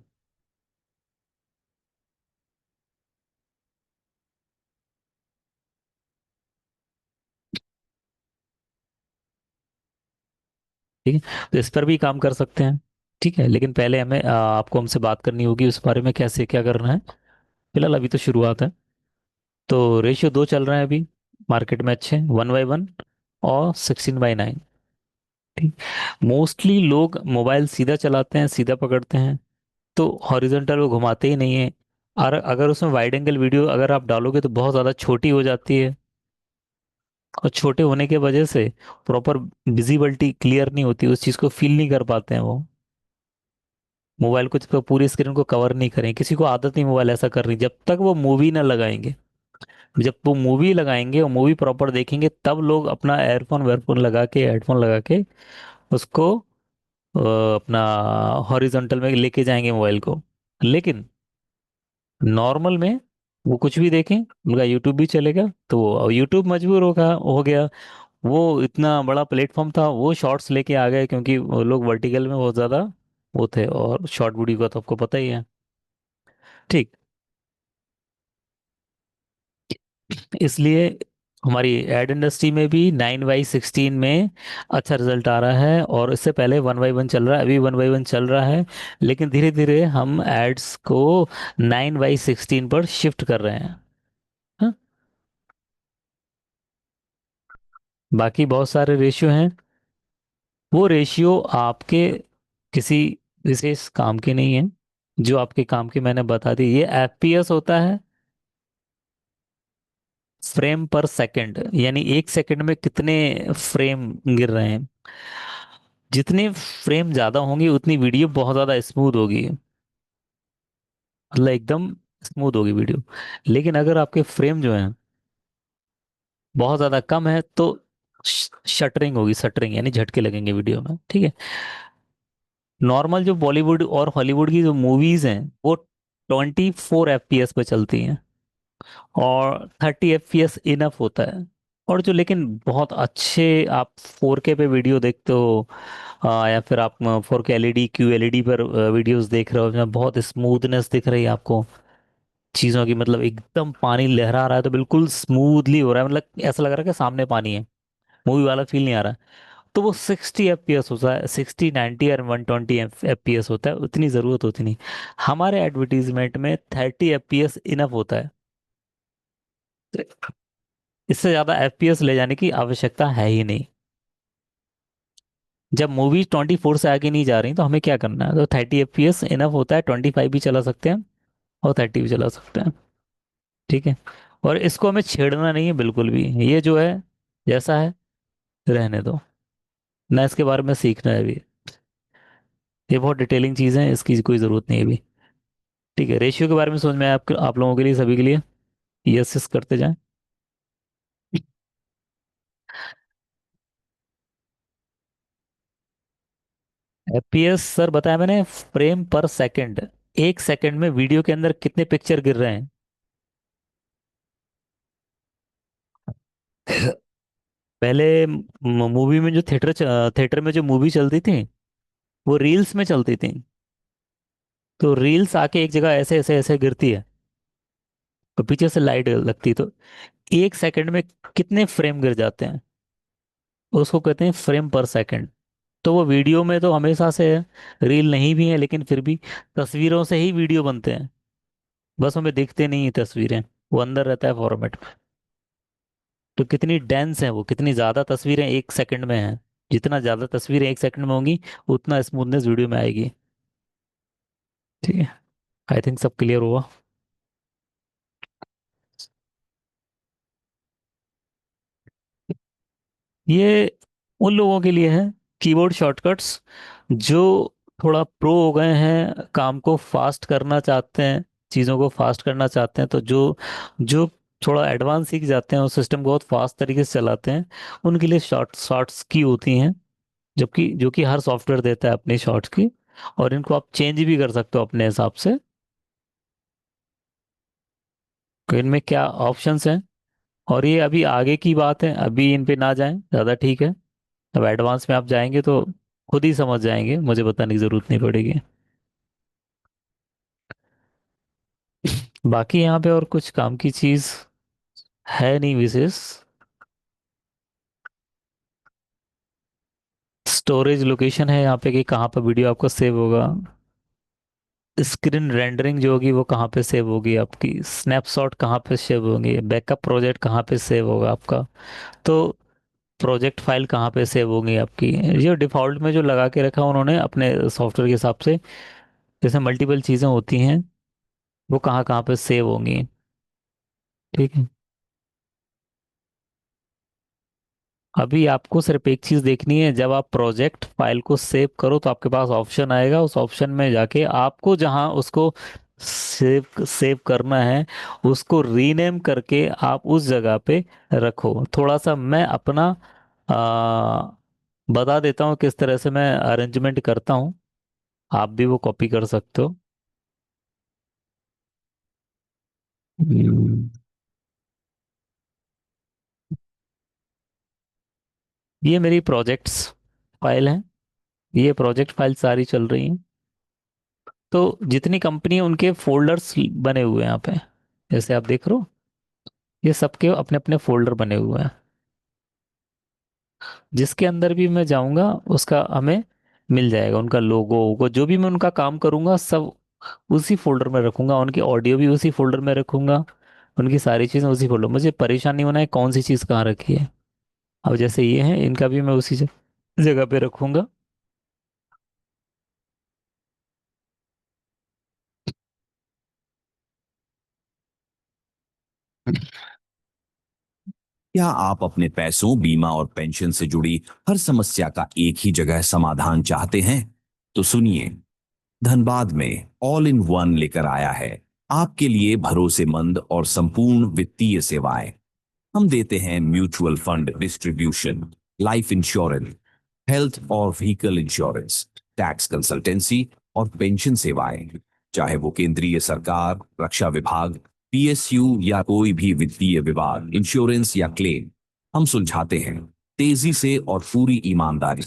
ठीक है, तो इस पर भी काम कर सकते हैं, ठीक है। लेकिन पहले हमें आपको हमसे बात करनी होगी उस बारे में, कैसे क्या करना है। फिलहाल अभी तो शुरुआत है। तो रेशियो 2 चल रहे हैं अभी मार्केट में अच्छे, 1:1 और 16:9, ठीक। मोस्टली लोग मोबाइल सीधा चलाते हैं, सीधा पकड़ते हैं, तो हॉरिजॉन्टल वो घुमाते ही नहीं है। और अगर उसमें वाइड एंगल वीडियो अगर आप डालोगे तो बहुत ज़्यादा छोटी हो जाती है, और छोटे होने के वजह से प्रॉपर विजिबिलिटी क्लियर नहीं होती, उस चीज़ को फील नहीं कर पाते हैं वो। मोबाइल को जब तक पूरी स्क्रीन को कवर नहीं करें, किसी को आदत नहीं मोबाइल ऐसा करनी, जब तक वो मूवी ना लगाएंगे, जब वो मूवी लगाएंगे और मूवी प्रॉपर देखेंगे, तब लोग अपना एयरफोन वेयरफोन लगा के, हेडफोन लगा के उसको अपना हॉरिजॉन्टल में लेके जाएंगे मोबाइल को। लेकिन नॉर्मल में वो कुछ भी देखें, उनका यूट्यूब भी चलेगा, तो वो यूट्यूब मजबूर होगा, हो गया, वो इतना बड़ा प्लेटफॉर्म था, वो शॉर्ट्स लेके आ गए, क्योंकि वो लोग वर्टिकल में बहुत ज़्यादा वो थे, और शॉर्ट वीडियो का तो आपको पता ही है, ठीक। इसलिए हमारी एड इंडस्ट्री में भी 9:16 में अच्छा रिजल्ट आ रहा है, और इससे पहले 1:1 चल रहा है, अभी 1:1 चल रहा है। लेकिन धीरे धीरे हम एड्स को 9:16 पर शिफ्ट कर रहे हैं। हाँ? बाकी बहुत सारे रेशियो हैं, वो रेशियो आपके किसी विशेष काम के नहीं है, जो आपके काम की मैंने बता दी। ये एफपीएस होता है, फ्रेम पर सेकंड, यानी एक सेकंड में कितने फ्रेम गिर रहे हैं। जितने फ्रेम ज्यादा होंगे उतनी वीडियो बहुत ज्यादा स्मूथ होगी, मतलब एकदम स्मूथ होगी वीडियो। लेकिन अगर आपके फ्रेम जो है बहुत ज्यादा कम है तो शटरिंग होगी, शटरिंग यानी झटके लगेंगे वीडियो में, ठीक है। नॉर्मल जो बॉलीवुड और हॉलीवुड की जो मूवीज हैं वो 24 FPS पे चलती हैं, और 30 FPS इनफ होता है। और जो लेकिन बहुत अच्छे आप 4K पे वीडियो देखते हो, या फिर आप 4K एलईडी QLED पर वीडियोस देख रहे हो, उसमें बहुत स्मूथनेस दिख रही है आपको चीज़ों की, मतलब एकदम पानी लहरा रहा है तो बिल्कुल स्मूथली हो रहा है, मतलब ऐसा लग रहा है कि सामने पानी है, मूवी वाला फील नहीं आ रहा। तो वो 60 FPS होता है, 60 90 और 120 FPS होता है, उतनी ज़रूरत होती नहीं। हमारे एडवर्टीजमेंट में 30 FPS इनफ होता है, इससे ज़्यादा FPS ले जाने की आवश्यकता है ही नहीं। जब मूवी 24 से आगे नहीं जा रही तो हमें क्या करना है, तो 30 FPS इनफ होता है, 25 भी चला सकते हैं और 30 भी चला सकते हैं, ठीक है। और इसको हमें छेड़ना नहीं है बिल्कुल भी, ये जो है जैसा है रहने दो, ना इसके बारे में सीखना है अभी। ये बहुत डिटेलिंग चीज़ है, इसकी कोई ज़रूरत नहीं है अभी, ठीक है। रेशियो के बारे में समझ में आया आप लोगों के लिए, सभी के लिए? यस यस करते जाएं। FPS सर बताया मैंने, फ्रेम पर सेकंड, एक सेकंड में वीडियो के अंदर कितने पिक्चर गिर रहे हैं। पहले मूवी में जो थिएटर में जो मूवी चलती थी वो रील्स में चलती थी, तो रील्स आके एक जगह ऐसे ऐसे ऐसे गिरती है, तो पीछे से लाइट लगती है, तो एक सेकंड में कितने फ्रेम गिर जाते हैं, उसको कहते हैं फ्रेम पर सेकंड। तो वो वीडियो में तो हमेशा से है, रील नहीं भी है लेकिन फिर भी तस्वीरों से ही वीडियो बनते हैं, बस हमें दिखते नहीं है तस्वीरें, वो अंदर रहता है फॉर्मेट में। तो कितनी डेंस है वो, कितनी ज्यादा तस्वीरें एक सेकंड में हैं, जितना ज्यादा तस्वीरें एक सेकंड में होंगी उतना स्मूथनेस वीडियो में आएगी, ठीक है। आई थिंक सब क्लियर हुआ। ये उन लोगों के लिए है, कीबोर्ड शॉर्टकट्स, जो थोड़ा प्रो हो गए हैं, काम को फास्ट करना चाहते हैं, चीज़ों को फास्ट करना चाहते हैं, तो जो जो थोड़ा एडवांस सीख जाते हैं और सिस्टम को बहुत फास्ट तरीके से चलाते हैं, उनके लिए शॉर्ट्स की होती हैं, जबकि जो कि हर सॉफ्टवेयर देता है अपनी शॉर्ट्स की, और इनको आप चेंज भी कर सकते हो अपने हिसाब से। तो इनमें क्या ऑप्शंस हैं, और ये अभी आगे की बात है, अभी इन पे ना जाएं ज़्यादा, ठीक है। अब एडवांस में आप जाएंगे तो खुद ही समझ जाएंगे, मुझे बताने की जरूरत नहीं पड़ेगी। बाकी यहाँ पे और कुछ काम की चीज है नहीं विशेष। स्टोरेज लोकेशन है यहाँ पे कि कहाँ पर वीडियो आपका सेव होगा, स्क्रीन रेंडरिंग जो होगी वो कहाँ पे सेव होगी आपकी, स्नैपशॉट कहाँ पे सेव होंगे, बैकअप प्रोजेक्ट कहाँ पे सेव होगा आपका, तो प्रोजेक्ट फाइल कहाँ पे सेव होगी आपकी। ये डिफॉल्ट में जो लगा के रखा उन्होंने अपने सॉफ्टवेयर के हिसाब से, जैसे मल्टीपल चीज़ें होती हैं वो कहाँ कहाँ पे सेव होंगी, ठीक है। अभी आपको सिर्फ एक चीज देखनी है, जब आप प्रोजेक्ट फाइल को सेव करो तो आपके पास ऑप्शन आएगा, उस ऑप्शन में जाके आपको जहां उसको सेव सेव करना है उसको रीनेम करके आप उस जगह पे रखो। थोड़ा सा मैं अपना आ, बता देता हूँ किस तरह से मैं अरेंजमेंट करता हूँ, आप भी वो कॉपी कर सकते हो। हम्म, ये मेरी प्रोजेक्ट्स फाइल है, ये प्रोजेक्ट फाइल सारी चल रही हैं। तो जितनी कंपनी है उनके फोल्डर्स बने हुए हैं यहाँ पे, जैसे आप देख रहे हो, ये सबके अपने अपने फोल्डर बने हुए हैं, जिसके अंदर भी मैं जाऊंगा उसका हमें मिल जाएगा, उनका लोगो को जो भी मैं उनका काम करूंगा सब उसी फोल्डर में रखूंगा, उनकी ऑडियो भी उसी फोल्डर में रखूंगा, उनकी सारी चीजें उसी फोल्डर, मुझे परेशान नहीं होना है कौन सी चीज कहाँ रखी है। अब जैसे ये है, इनका भी मैं उसी जगह पे रखूंगा। क्या आप अपने पैसों, बीमा और पेंशन से जुड़ी हर समस्या का एक ही जगह समाधान चाहते हैं? तो सुनिए, धनबाद में ऑल इन वन लेकर आया है आपके लिए भरोसेमंद और संपूर्ण वित्तीय सेवाएं। हम देते हैं mutual fund distribution, life insurance, health और व्हीकल इंश्योरेंस, टैक्स कंसल्टेंसी और पेंशन सेवाएं। चाहे वो केंद्रीय सरकार, रक्षा विभाग, पीएसयू या कोई भी वित्तीय विभाग, इंश्योरेंस या क्लेम, हम सुलझाते हैं तेजी से और पूरी ईमानदारी।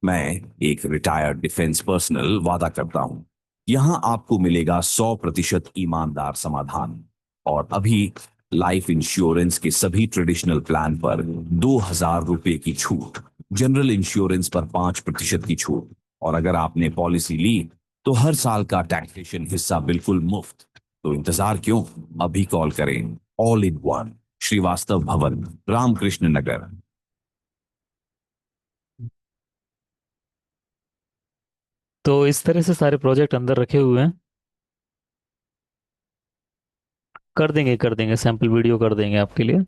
मैं एक रिटायर्ड डिफेंस पर्सनल वादा करता हूं, यहां आपको मिलेगा 100% ईमानदार समाधान। और अभी लाइफ इंश्योरेंस के सभी ट्रेडिशनल प्लान पर 2,000 रुपए की छूट, जनरल इंश्योरेंस पर 5% की छूट, और अगर आपने पॉलिसी ली तो हर साल का टैक्सेशन हिस्सा बिल्कुल मुफ्त। तो इंतजार क्यों, अभी कॉल करें। ऑल इन वन, श्रीवास्तव भवन, रामकृष्ण नगर। तो इस तरह से सारे प्रोजेक्ट अंदर रखे हुए हैं। कर देंगे सैंपल वीडियो कर देंगे आपके लिए।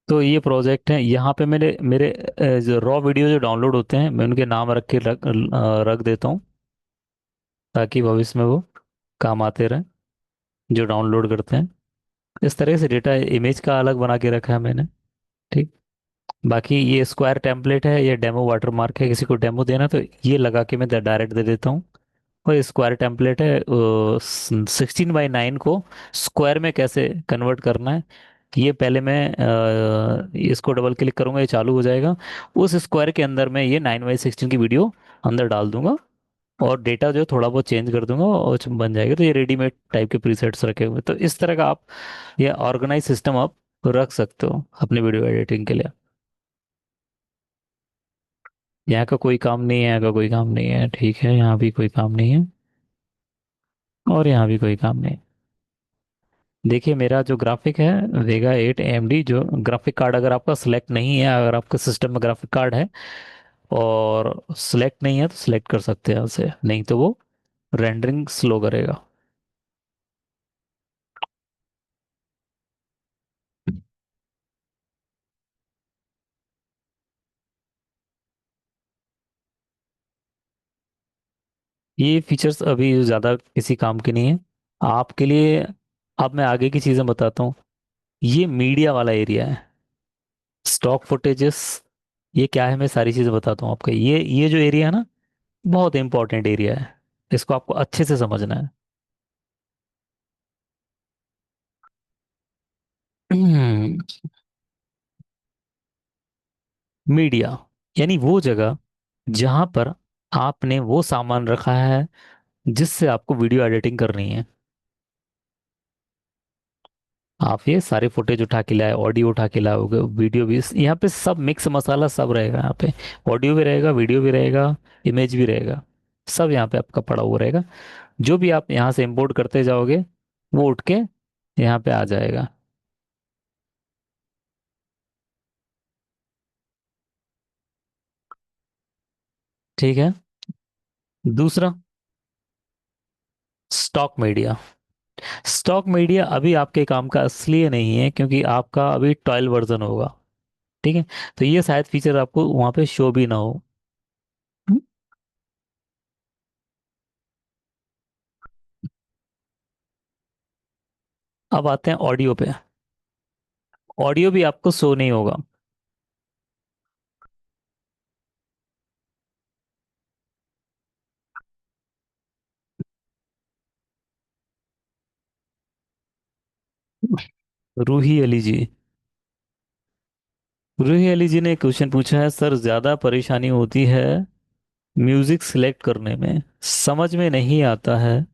तो ये प्रोजेक्ट है, यहाँ पे मेरे मेरे जो रॉ वीडियो जो डाउनलोड होते हैं, मैं उनके नाम रख के रख देता हूँ, ताकि भविष्य में वो काम आते रहें जो डाउनलोड करते हैं। इस तरह से डेटा इमेज का अलग बना के रखा है मैंने। ठीक। बाकी ये स्क्वायर टेम्पलेट है, ये डेमो वाटरमार्क है, किसी को डेमो देना तो ये लगा के मैं डायरेक्ट दे देता हूँ। और स्क्वायर टेम्पलेट है, 16:9 को स्क्वायर में कैसे कन्वर्ट करना है, ये पहले मैं इसको डबल क्लिक करूंगा, ये चालू हो जाएगा। उस स्क्वायर के अंदर मैं ये 9:16 की वीडियो अंदर डाल दूंगा, और डेटा जो थोड़ा बहुत चेंज कर दूंगा और बन जाएगा। तो ये रेडीमेड टाइप के प्रीसेट्स रखे हुए हैं। तो इस तरह का आप ये ऑर्गेनाइज सिस्टम आप रख सकते हो अपनी वीडियो एडिटिंग के लिए। यहाँ का कोई काम नहीं है, यहाँ का कोई काम नहीं है, ठीक है, यहाँ भी कोई काम नहीं है, और यहाँ भी कोई काम नहीं। देखिए मेरा जो ग्राफिक है, वेगा 8 AMD जो ग्राफिक कार्ड, अगर आपका सिलेक्ट नहीं है, अगर आपके सिस्टम में ग्राफिक कार्ड है और सिलेक्ट नहीं है तो सिलेक्ट कर सकते हैं उसे, नहीं तो वो रेंडरिंग स्लो करेगा। ये फीचर्स अभी ज़्यादा किसी काम के नहीं है आपके लिए। अब मैं आगे की चीज़ें बताता हूँ। ये मीडिया वाला एरिया है, स्टॉक फुटेजेस, ये क्या है मैं सारी चीज़ें बताता हूँ आपको। ये जो एरिया है ना, बहुत इंपॉर्टेंट एरिया है, इसको आपको अच्छे से समझना है। मीडिया यानी वो जगह जहां पर आपने वो सामान रखा है जिससे आपको वीडियो एडिटिंग करनी है। आप ये सारे फुटेज उठा के लाए, ऑडियो उठा के लाओगे, वीडियो भी, यहाँ पे सब मिक्स मसाला सब रहेगा। यहाँ पे ऑडियो भी रहेगा, वीडियो भी रहेगा, इमेज भी रहेगा, सब यहाँ पे आपका पड़ा हुआ रहेगा। जो भी आप यहाँ से इंपोर्ट करते जाओगे वो उठ के यहाँ पे आ जाएगा। ठीक है। दूसरा, स्टॉक मीडिया। स्टॉक मीडिया अभी आपके काम का इसलिए नहीं है क्योंकि आपका अभी ट्रायल वर्जन होगा। ठीक है। तो ये शायद फीचर आपको वहां पे शो भी ना हो। हम्म, अब आते हैं ऑडियो पे। ऑडियो भी आपको शो नहीं होगा। रूही अली जी, रूही अली जी ने क्वेश्चन पूछा है, सर ज्यादा परेशानी होती है म्यूजिक सिलेक्ट करने में, समझ में नहीं आता है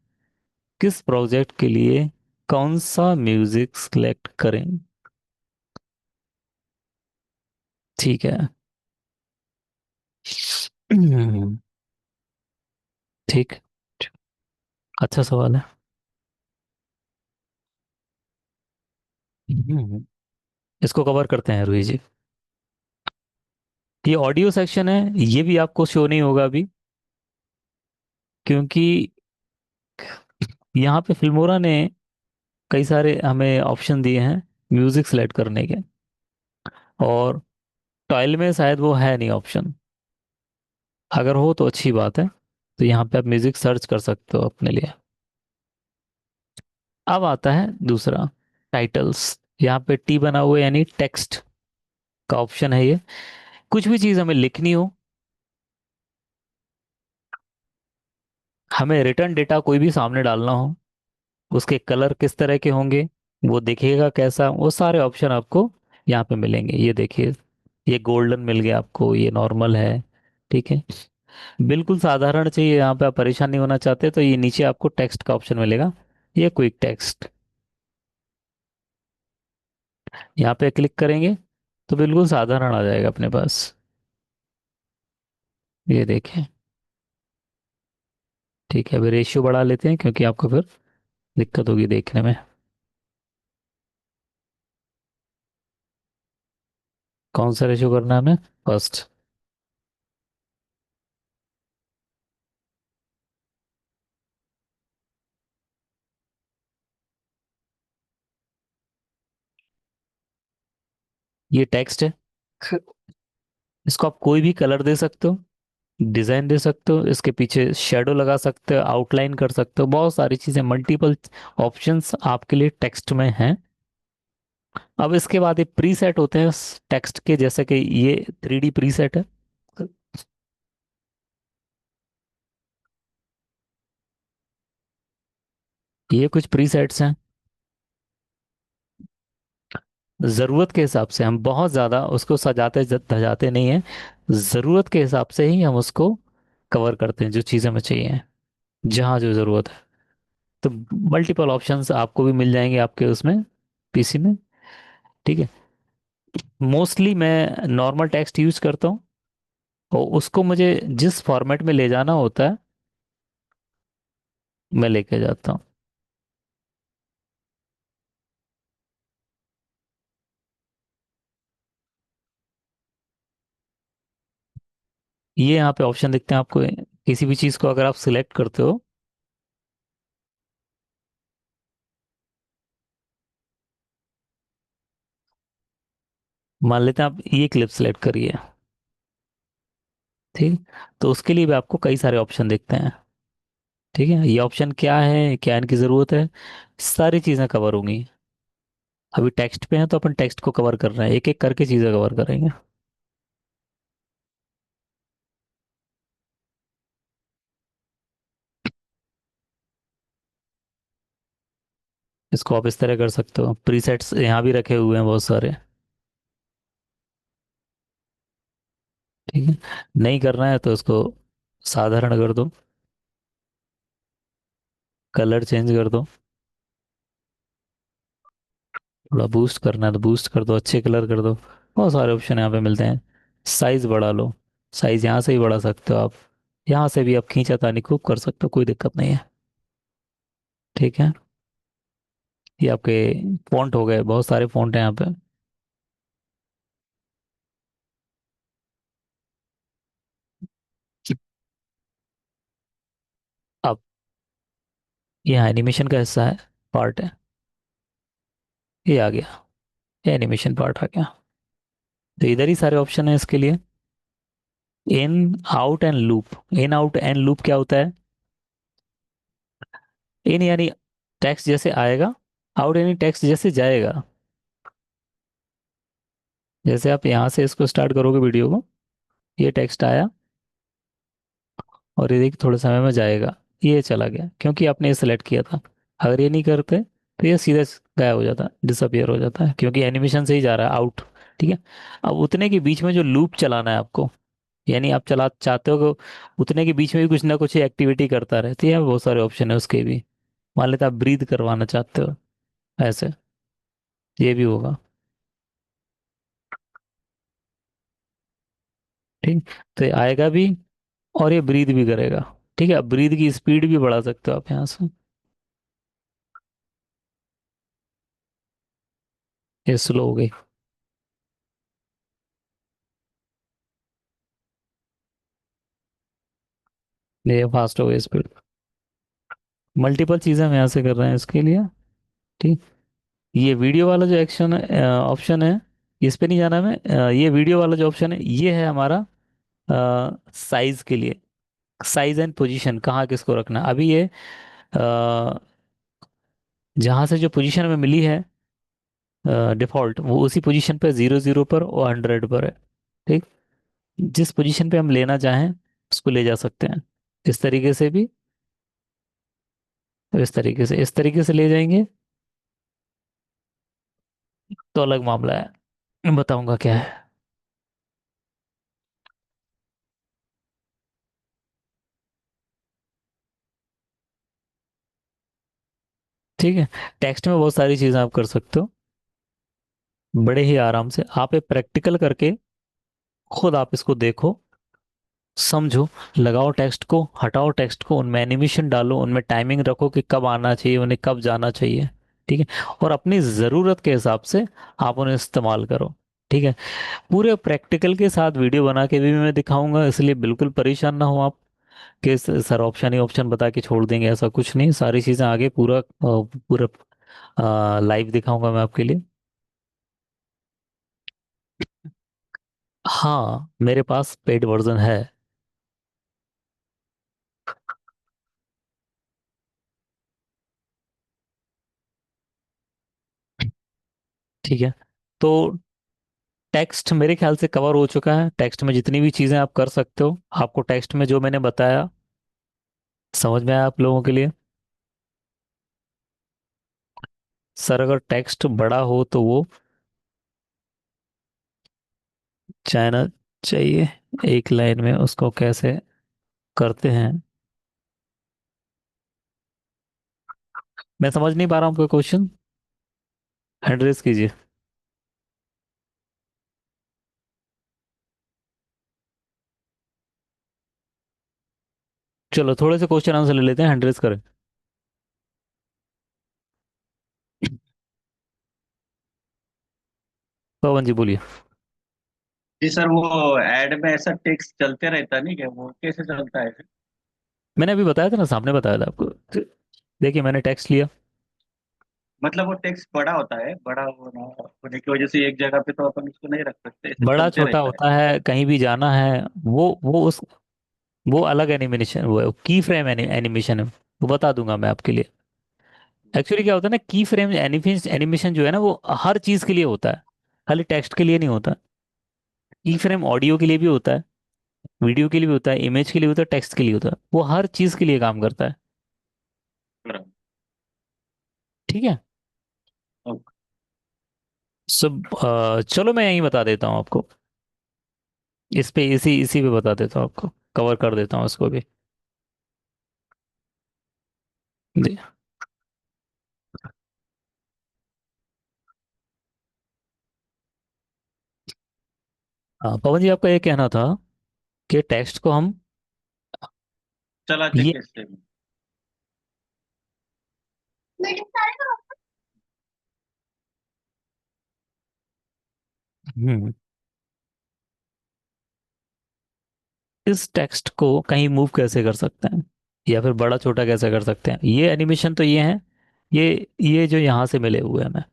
किस प्रोजेक्ट के लिए कौन सा म्यूजिक सिलेक्ट करें। ठीक है। ठीक, अच्छा सवाल है। इसको कवर करते हैं रूही जी। ये ऑडियो सेक्शन है, ये भी आपको शो नहीं होगा अभी, क्योंकि यहाँ पे फिल्मोरा ने कई सारे हमें ऑप्शन दिए हैं म्यूजिक सेलेक्ट करने के, और टाइल में शायद वो है नहीं ऑप्शन। अगर हो तो अच्छी बात है, तो यहाँ पे आप म्यूजिक सर्च कर सकते हो अपने लिए। अब आता है दूसरा, टाइटल्स। यहाँ पे टी बना हुआ है, यानी टेक्स्ट का ऑप्शन है ये। कुछ भी चीज हमें लिखनी हो, हमें रिटर्न डेटा कोई भी सामने डालना हो, उसके कलर किस तरह के होंगे, वो दिखेगा कैसा, वो सारे ऑप्शन आपको यहाँ पे मिलेंगे। ये देखिए, ये गोल्डन मिल गया आपको, ये नॉर्मल है, ठीक है। बिल्कुल साधारण चाहिए, यहाँ पे आप परेशान नहीं होना चाहते, तो ये नीचे आपको टेक्स्ट का ऑप्शन मिलेगा, ये क्विक टेक्स्ट। यहाँ पे क्लिक करेंगे तो बिल्कुल साधारण आ जाएगा अपने पास। ये देखें, ठीक है। अभी रेशियो बढ़ा लेते हैं, क्योंकि आपको फिर दिक्कत होगी देखने में। कौन सा रेशियो करना है हमें? फर्स्ट। ये टेक्स्ट है, इसको आप कोई भी कलर दे सकते हो, डिजाइन दे सकते हो, इसके पीछे शेडो लगा सकते हो, आउटलाइन कर सकते हो, बहुत सारी चीजें, मल्टीपल ऑप्शंस आपके लिए टेक्स्ट में हैं। अब इसके बाद ये प्रीसेट होते हैं टेक्स्ट के, जैसे कि ये 3D प्रीसेट है। ये कुछ प्रीसेट्स हैं, जरूरत के हिसाब से, हम बहुत ज्यादा उसको सजाते धजाते नहीं हैं, जरूरत के हिसाब से ही हम उसको कवर करते हैं, जो चीज़ हमें चाहिए, जहाँ जो जरूरत है। तो मल्टीपल ऑप्शंस आपको भी मिल जाएंगे आपके उसमें, पीसी में, ठीक है। मोस्टली मैं नॉर्मल टेक्स्ट यूज करता हूँ, और उसको मुझे जिस फॉर्मेट में ले जाना होता है मैं लेके जाता हूँ। ये यहाँ पे ऑप्शन दिखते हैं आपको, किसी भी चीज़ को अगर आप सिलेक्ट करते हो, मान लेते हैं आप ये क्लिप सिलेक्ट करिए, ठीक, तो उसके लिए भी आपको कई सारे ऑप्शन दिखते हैं, ठीक है। ये ऑप्शन क्या है, क्या इनकी ज़रूरत है, सारी चीज़ें कवर होंगी। अभी टेक्स्ट पे हैं तो अपन टेक्स्ट को कवर कर रहे हैं, एक एक करके चीज़ें कवर करेंगे। इसको आप इस तरह कर सकते हो, प्रीसेट्स यहाँ भी रखे हुए हैं बहुत सारे, ठीक है। नहीं करना है तो इसको साधारण कर दो, कलर चेंज कर दो, थोड़ा बूस्ट करना है तो बूस्ट कर दो, अच्छे कलर कर दो, बहुत सारे ऑप्शन यहाँ पे मिलते हैं। साइज बढ़ा लो, साइज यहाँ से ही बढ़ा सकते हो आप, यहाँ से भी आप खींचातानी खूब कर सकते हो, कोई दिक्कत नहीं है, ठीक है। ये आपके फॉन्ट हो गए, बहुत सारे फॉन्ट हैं यहाँ पे। अब ये एनिमेशन का हिस्सा है, पार्ट है, ये आ गया, ये एनिमेशन पार्ट आ गया। तो इधर ही सारे ऑप्शन है इसके लिए। In, out and loop. In, out and loop क्या होता है? इन यानी टेक्स्ट जैसे आएगा, आउट यानी टेक्स्ट जैसे जाएगा। जैसे आप यहाँ से इसको स्टार्ट करोगे वीडियो को, ये टेक्स्ट आया, और ये देखिए थोड़े समय में जाएगा, ये चला गया, क्योंकि आपने ये सेलेक्ट किया था। अगर ये नहीं करते तो ये सीधा गायब हो जाता, डिसअपियर हो जाता है, क्योंकि एनिमेशन से ही जा रहा है आउट, ठीक है। अब उतने के बीच में जो लूप चलाना है आपको, यानी आप चला चाहते हो कि उतने के बीच में भी कुछ ना कुछ एक्टिविटी करता रहे, तो ये बहुत सारे ऑप्शन है उसके भी। मान लेते आप ब्रीद करवाना चाहते हो, ऐसे ये भी होगा, ठीक। तो ये आएगा भी, और ये ब्रीद भी करेगा, ठीक है। अब ब्रीद की स्पीड भी बढ़ा सकते हो आप यहाँ से, ये स्लो हो गई। ये फास्ट हो गई स्पीड। मल्टीपल चीजें हम यहाँ से कर रहे हैं इसके लिए। ठीक। ये वीडियो वाला जो एक्शन ऑप्शन है, इस पे नहीं जाना हमें। ये वीडियो वाला जो ऑप्शन है ये है हमारा साइज के लिए। साइज एंड पोजीशन कहाँ किसको रखना है। अभी ये जहाँ से जो पोजीशन हमें मिली है डिफॉल्ट, वो उसी पोजीशन पे 00 पर और 100 पर है। ठीक। जिस पोजीशन पे हम लेना चाहें उसको ले जा सकते हैं। इस तरीके से भी, और इस तरीके से ले जाएंगे तो अलग मामला है, मैं बताऊंगा क्या है। ठीक है। टेक्स्ट में बहुत सारी चीजें आप कर सकते हो बड़े ही आराम से। आप ये प्रैक्टिकल करके खुद आप इसको देखो, समझो, लगाओ टेक्स्ट को, हटाओ टेक्स्ट को, उनमें एनिमेशन डालो, उनमें टाइमिंग रखो कि कब आना चाहिए, उन्हें कब जाना चाहिए। ठीक है। और अपनी ज़रूरत के हिसाब से आप उन्हें इस्तेमाल करो। ठीक है। पूरे प्रैक्टिकल के साथ वीडियो बना के भी मैं दिखाऊंगा, इसलिए बिल्कुल परेशान ना हो आप कि सर ऑप्शन ही ऑप्शन बता के छोड़ देंगे, ऐसा कुछ नहीं। सारी चीज़ें आगे पूरा पूरा लाइव दिखाऊंगा मैं आपके लिए। हाँ, मेरे पास पेड वर्जन है। ठीक है। तो टेक्स्ट मेरे ख्याल से कवर हो चुका है। टेक्स्ट में जितनी भी चीज़ें आप कर सकते हो, आपको टेक्स्ट में जो मैंने बताया समझ में आया आप लोगों के लिए। सर अगर टेक्स्ट बड़ा हो तो वो चाइना चाहिए, एक लाइन में उसको कैसे करते हैं, मैं समझ नहीं पा रहा हूँ आपका क्वेश्चन। हैंड रेस कीजिए। चलो थोड़े से क्वेश्चन आंसर ले लेते हैं, हैंड रेस करें। पवन जी बोलिए। जी सर, वो एड में ऐसा टेक्स्ट चलते रहता नहीं क्या, वो कैसे चलता है फिर? मैंने अभी बताया था ना, सामने बताया था आपको। देखिए मैंने टेक्स्ट लिया। मतलब वो टेक्स्ट बड़ा होता है, बड़ा होने की वजह से एक जगह पे तो अपन उसको नहीं रख सकते, ऐसे बड़ा चलते छोटा रहता है। होता है, कहीं भी जाना है, वो उस वो अलग एनिमेशन, वो की फ्रेम एनिमेशन है, वो बता दूंगा मैं आपके लिए। एक्चुअली क्या होता है ना, की फ्रेम एनिमेशन जो है ना, वो हर चीज के लिए होता है, खाली टेक्स्ट के लिए नहीं होता। की फ्रेम ऑडियो के लिए भी होता है, वीडियो के लिए भी होता है, इमेज के लिए होता है, टेक्स्ट के लिए होता है, वो हर चीज के लिए काम करता है। बराबर। ठीक है। ओके। सब चलो मैं यही बता देता हूँ आपको। इस पे इसी इसी पे बता देता हूँ आपको, कवर कर देता हूँ इसको भी। जी। हाँ पवन जी, आपका ये कहना था कि टेक्स्ट को हम चलाते ये कैसे हैं? हम्म इस टेक्स्ट को कहीं मूव कैसे कर सकते हैं, या फिर बड़ा छोटा कैसे कर सकते हैं, ये एनिमेशन तो ये है, ये जो यहाँ से मिले हुए हैं हमें।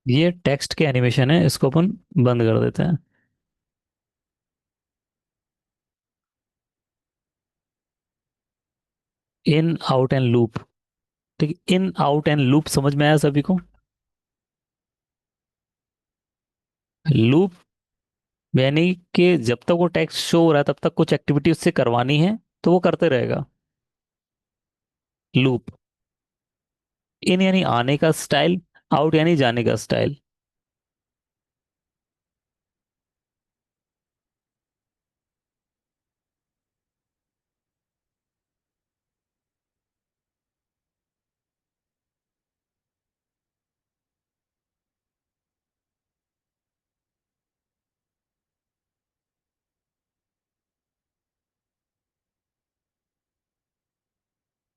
ये टेक्स्ट के एनिमेशन है, इसको अपन बंद कर देते हैं। इन आउट एंड लूप। ठीक, इन आउट एंड लूप समझ में आया सभी को? लूप यानी कि जब तक वो टेक्स्ट शो हो रहा है तब तक कुछ एक्टिविटी उससे करवानी है तो वो करते रहेगा। लूप, इन यानी आने का स्टाइल, आउट यानी जाने का स्टाइल।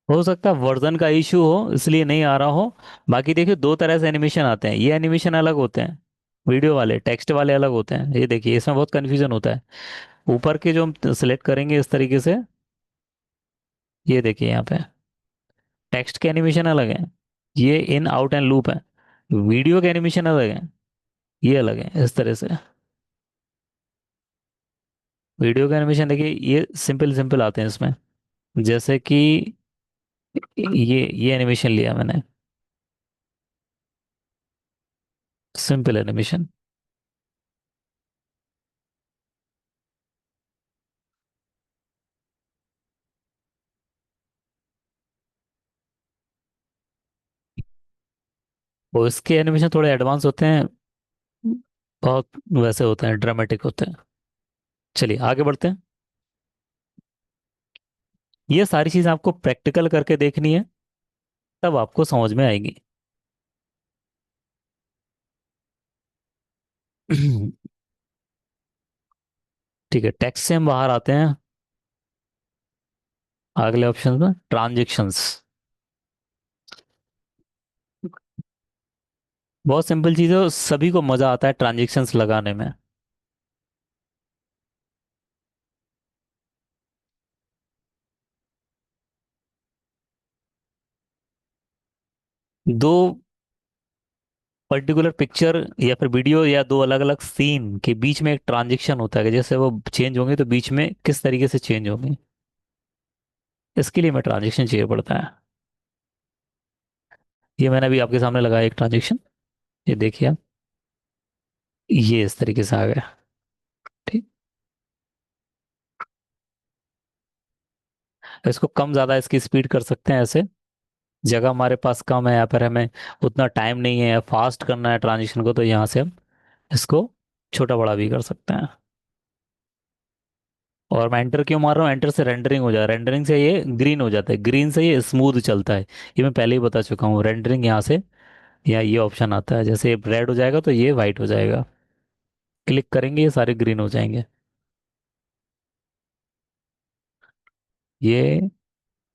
हो सकता है वर्जन का इशू हो इसलिए नहीं आ रहा हो। बाकी देखिए दो तरह से एनिमेशन आते हैं, ये एनिमेशन अलग होते हैं, वीडियो वाले टेक्स्ट वाले अलग होते हैं। ये देखिए इसमें बहुत कंफ्यूजन होता है। ऊपर के जो हम सिलेक्ट करेंगे इस तरीके से, ये देखिए यहाँ पे टेक्स्ट के एनिमेशन अलग है, ये इन आउट एंड लूप है। वीडियो के एनिमेशन अलग है, ये अलग है इस तरह से। वीडियो का एनिमेशन देखिए ये सिंपल सिंपल आते हैं इसमें, जैसे कि ये एनिमेशन लिया मैंने, सिंपल एनिमेशन। और इसके एनिमेशन थोड़े एडवांस होते हैं, बहुत वैसे होते हैं, ड्रामेटिक होते हैं। चलिए आगे बढ़ते हैं। ये सारी चीज़ आपको प्रैक्टिकल करके देखनी है, तब आपको समझ में आएगी। ठीक है, टेक्स्ट से हम बाहर आते हैं। अगले ऑप्शन में ट्रांजेक्शंस, बहुत सिंपल चीज़ है और सभी को मजा आता है ट्रांजेक्शंस लगाने में। दो पर्टिकुलर पिक्चर या फिर वीडियो या दो अलग अलग सीन के बीच में एक ट्रांजेक्शन होता है कि जैसे वो चेंज होंगे तो बीच में किस तरीके से चेंज होंगे, इसके लिए हमें ट्रांजेक्शन चाहिए पड़ता है। ये मैंने अभी आपके सामने लगाया एक ट्रांजेक्शन, ये देखिए आप, ये इस तरीके से आ गया। ठीक, इसको कम ज़्यादा इसकी स्पीड कर सकते हैं ऐसे, जगह हमारे पास कम है या फिर हमें उतना टाइम नहीं है, फास्ट करना है ट्रांजिशन को, तो यहाँ से हम इसको छोटा बड़ा भी कर सकते हैं। और मैं एंटर क्यों मार रहा हूँ, एंटर से रेंडरिंग हो जाए, रेंडरिंग से ये ग्रीन हो जाता है, ग्रीन से ये स्मूथ चलता है। ये मैं पहले ही बता चुका हूँ, रेंडरिंग यहाँ से, यहाँ ये ऑप्शन आता है, जैसे रेड हो जाएगा तो ये वाइट हो जाएगा, क्लिक करेंगे ये सारे ग्रीन हो जाएंगे। ये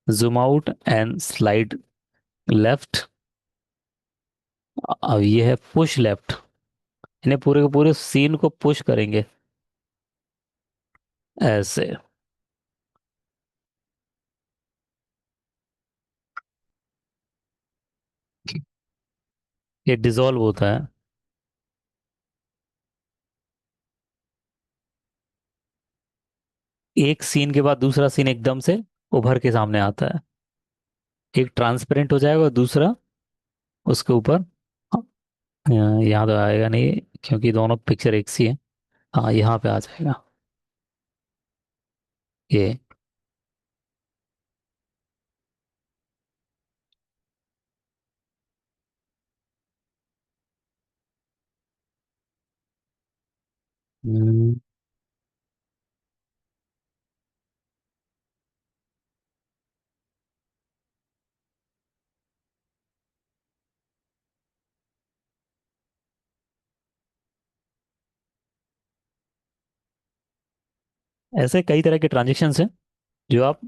zoom out and slide left, अब ये है पुश लेफ्ट, इन्हें पूरे के पूरे सीन को पुश करेंगे ऐसे। ये डिसॉल्व होता है, एक सीन के बाद दूसरा सीन एकदम से उभर के सामने आता है, एक ट्रांसपेरेंट हो जाएगा और दूसरा उसके ऊपर, हाँ, यहाँ तो आएगा नहीं क्योंकि दोनों पिक्चर एक सी है, हाँ यहाँ पे आ जाएगा ये। हम्म, ऐसे कई तरह के ट्रांजेक्शन्स हैं जो आप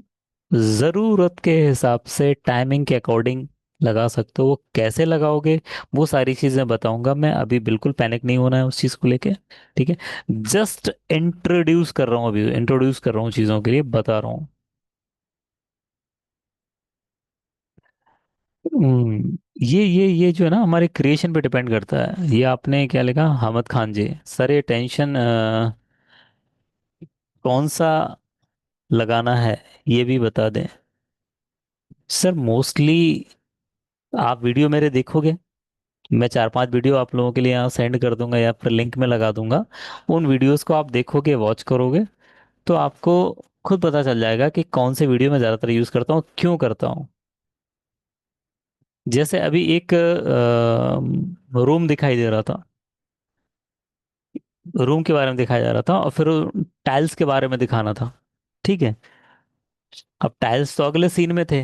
ज़रूरत के हिसाब से टाइमिंग के अकॉर्डिंग लगा सकते हो। वो कैसे लगाओगे वो सारी चीज़ें बताऊंगा मैं, अभी बिल्कुल पैनिक नहीं होना है उस चीज़ को लेके। ठीक है, जस्ट इंट्रोड्यूस कर रहा हूँ, अभी इंट्रोड्यूस कर रहा हूँ चीज़ों के लिए बता रहा हूँ। ये जो है ना हमारे क्रिएशन पे डिपेंड करता है। ये आपने क्या लिखा, हामिद खान जी सर, ये टेंशन कौन सा लगाना है ये भी बता दें। सर मोस्टली आप वीडियो मेरे देखोगे, मैं 4-5 वीडियो आप लोगों के लिए यहाँ सेंड कर दूंगा या फिर लिंक में लगा दूंगा। उन वीडियोस को आप देखोगे, वॉच करोगे, तो आपको खुद पता चल जाएगा कि कौन से वीडियो मैं ज़्यादातर यूज़ करता हूँ, क्यों करता हूँ। जैसे अभी एक रूम दिखाई दे रहा था, रूम के बारे में दिखाया जा रहा था, और फिर टाइल्स के बारे में दिखाना था। ठीक है। अब टाइल्स तो अगले सीन में थे,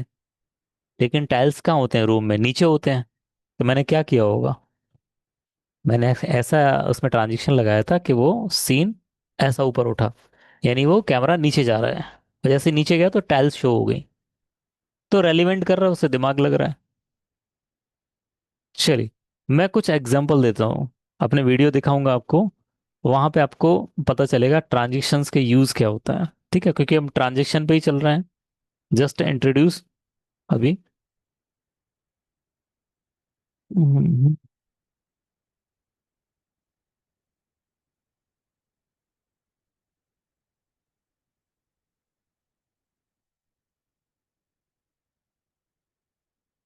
लेकिन टाइल्स कहाँ होते हैं, रूम में नीचे होते हैं। तो मैंने क्या किया होगा, मैंने ऐसा उसमें ट्रांजिशन लगाया था कि वो सीन ऐसा ऊपर उठा, यानी वो कैमरा नीचे जा रहा है, और जैसे नीचे गया तो टाइल्स शो हो गई। तो रेलिवेंट कर रहा है, उससे दिमाग लग रहा है। चलिए, मैं कुछ एग्जांपल देता हूँ, अपने वीडियो दिखाऊंगा आपको, वहां पे आपको पता चलेगा ट्रांजिशंस के यूज क्या होता है। ठीक है, क्योंकि हम ट्रांजिशन पे ही चल रहे हैं, जस्ट इंट्रोड्यूस अभी। हम्म,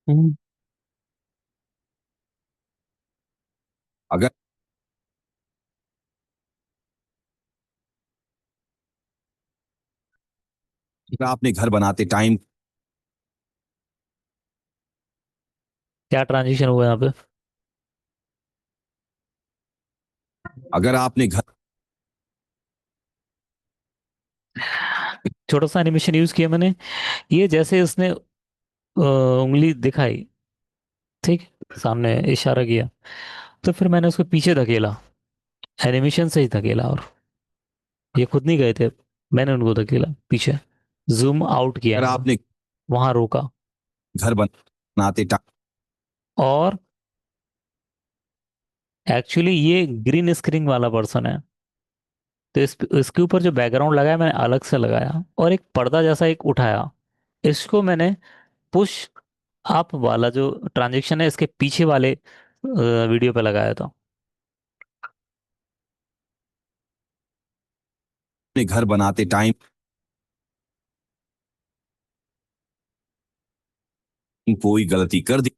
हम्म, अगर आपने घर बनाते टाइम क्या ट्रांजिशन हुआ यहाँ पे? अगर आपने घर छोटा सा एनिमेशन यूज किया मैंने, ये जैसे उसने उंगली दिखाई, ठीक, सामने इशारा किया, तो फिर मैंने उसको पीछे धकेला, एनिमेशन से ही धकेला, और ये खुद नहीं गए थे, मैंने उनको धकेला पीछे, जूम आउट किया अगर इनको, आपने वहां रोका, घर बनाते टाइम और एक्चुअली ये ग्रीन स्क्रीन वाला पर्सन है, तो इसके ऊपर जो बैकग्राउंड लगाया मैंने अलग से लगाया, और एक पर्दा जैसा एक उठाया, इसको मैंने पुश अप वाला जो ट्रांजेक्शन है इसके पीछे वाले वीडियो पे लगाया था। अपने घर बनाते टाइम कोई गलती कर दी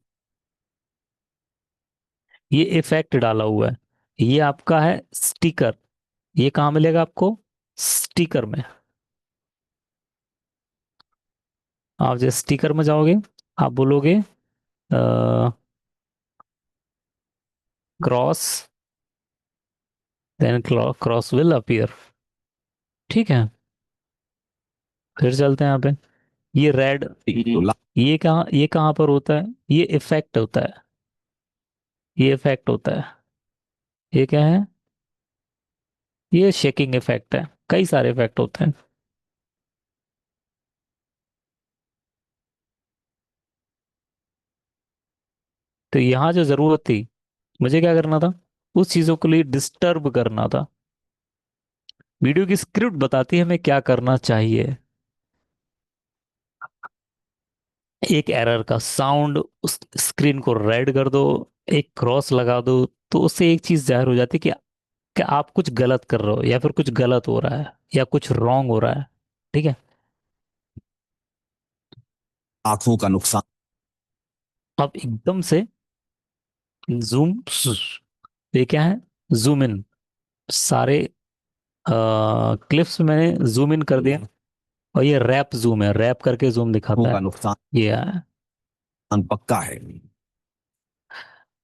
ये इफेक्ट डाला हुआ है, ये आपका है स्टिकर। ये कहाँ मिलेगा आपको? स्टिकर में। आप जैसे स्टिकर में जाओगे, आप बोलोगे cross, then cross will appear. ठीक है, फिर चलते हैं यहाँ पे, ये रेड, तो ये कहाँ पर होता है? ये इफेक्ट होता है, ये इफेक्ट होता है। ये क्या है? ये शेकिंग इफेक्ट है, कई सारे इफेक्ट होते हैं। तो यहाँ जो जरूरत थी, मुझे क्या करना था, उस चीजों के लिए डिस्टर्ब करना था। वीडियो की स्क्रिप्ट बताती है हमें क्या करना चाहिए। एक एरर का साउंड, उस स्क्रीन को रेड कर दो, एक क्रॉस लगा दो, तो उससे एक चीज जाहिर हो जाती है कि आप कुछ गलत कर रहे हो, या फिर कुछ गलत हो रहा है, या कुछ रॉन्ग हो रहा है। ठीक है। आंखों का नुकसान अब एकदम से जूम, ये क्या है, जूम इन, सारे क्लिप्स में मैंने जूम इन कर दिया, और ये रैप जूम है, रैप करके जूम आंखों दिखाता का है। नुकसान ये है। पक्का है।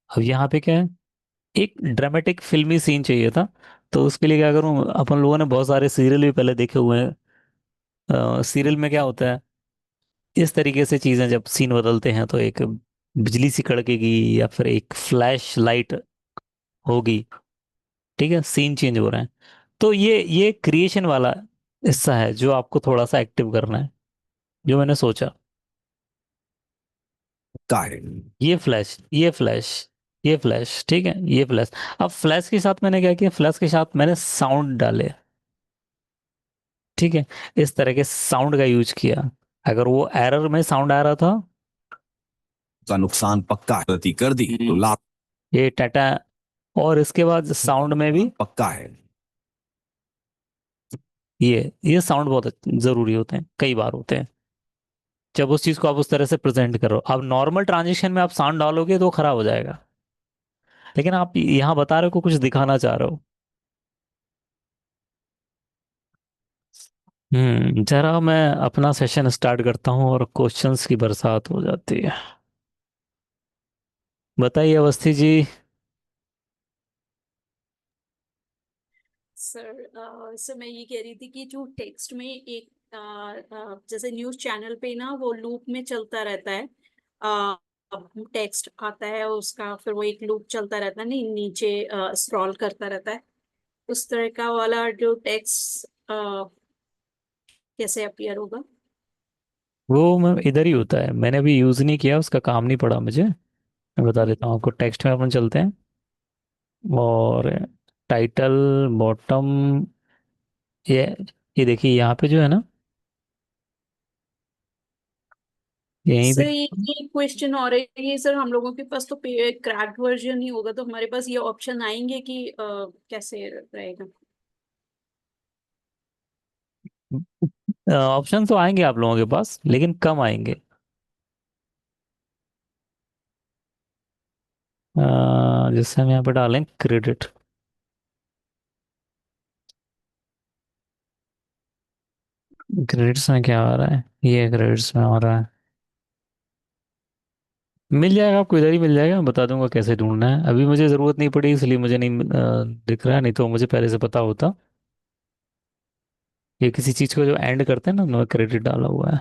अब यहाँ पे क्या है, एक ड्रामेटिक फिल्मी सीन चाहिए था, तो उसके लिए क्या करूँ, अपन लोगों ने बहुत सारे सीरियल भी पहले देखे हुए हैं। सीरियल में क्या होता है, इस तरीके से चीजें जब सीन बदलते हैं, तो एक बिजली सी कड़केगी, या फिर एक फ्लैश लाइट होगी। ठीक है, सीन चेंज हो रहे हैं। तो ये क्रिएशन वाला हिस्सा है जो आपको थोड़ा सा एक्टिव करना है, जो मैंने सोचा। पक्का है। ये फ्लैश, ये फ्लैश, ये फ्लैश, ठीक है, ये फ्लैश। अब फ्लैश के साथ मैंने क्या किया, फ्लैश के साथ मैंने साउंड डाले। ठीक है, इस तरह के साउंड का यूज किया। अगर वो एरर में साउंड आ रहा था, का नुकसान पक्का है। गलती कर दी तो लाख ये टाटा, और इसके बाद साउंड में भी पक्का है। ये साउंड बहुत जरूरी होते हैं, कई बार होते हैं। जब उस चीज को आप उस तरह से प्रेजेंट करो। अब नॉर्मल ट्रांजिशन में आप साउंड डालोगे तो खराब हो जाएगा, लेकिन आप यहाँ बता रहे हो, कुछ दिखाना चाह रहे हो। जरा मैं अपना सेशन स्टार्ट करता हूँ और क्वेश्चंस की बरसात हो जाती है। बताइए अवस्थी जी। सर मैं ये कह रही थी कि जो टेक्स्ट में एक जैसे न्यूज चैनल पे ना वो लूप में चलता रहता है। टेक्स्ट आता है उसका, फिर वो एक लूप चलता रहता है, नहीं नीचे स्क्रॉल करता रहता है। उस तरह का वाला जो टेक्स्ट कैसे अपीयर होगा? वो मैं इधर ही होता है, मैंने अभी यूज नहीं किया, उसका काम नहीं पड़ा मुझे। मैं बता देता हूँ आपको। टेक्स्ट में अपन चलते हैं और टाइटल बॉटम, ये ये देखिए यहाँ पे जो है ना, यहीं पे। सर ये क्वेश्चन और है ये सर, हम लोगों के पास तो क्रैक्ड वर्जन ही होगा, तो हमारे पास ये ऑप्शन आएंगे कि कैसे रहेगा? ऑप्शन तो आएंगे आप लोगों के पास, लेकिन कम आएंगे। जैसे हम यहाँ पे डालें क्रेडिट, क्रेडिट्स में क्या आ रहा है, ये क्रेडिट्स में आ रहा है। मिल जाएगा आपको, इधर ही मिल जाएगा, मैं बता दूंगा कैसे ढूंढना है। अभी मुझे ज़रूरत नहीं पड़ी इसलिए मुझे नहीं दिख रहा है, नहीं तो मुझे पहले से पता होता। ये किसी चीज़ को जो एंड करते हैं ना, उन्होंने क्रेडिट डाला हुआ है।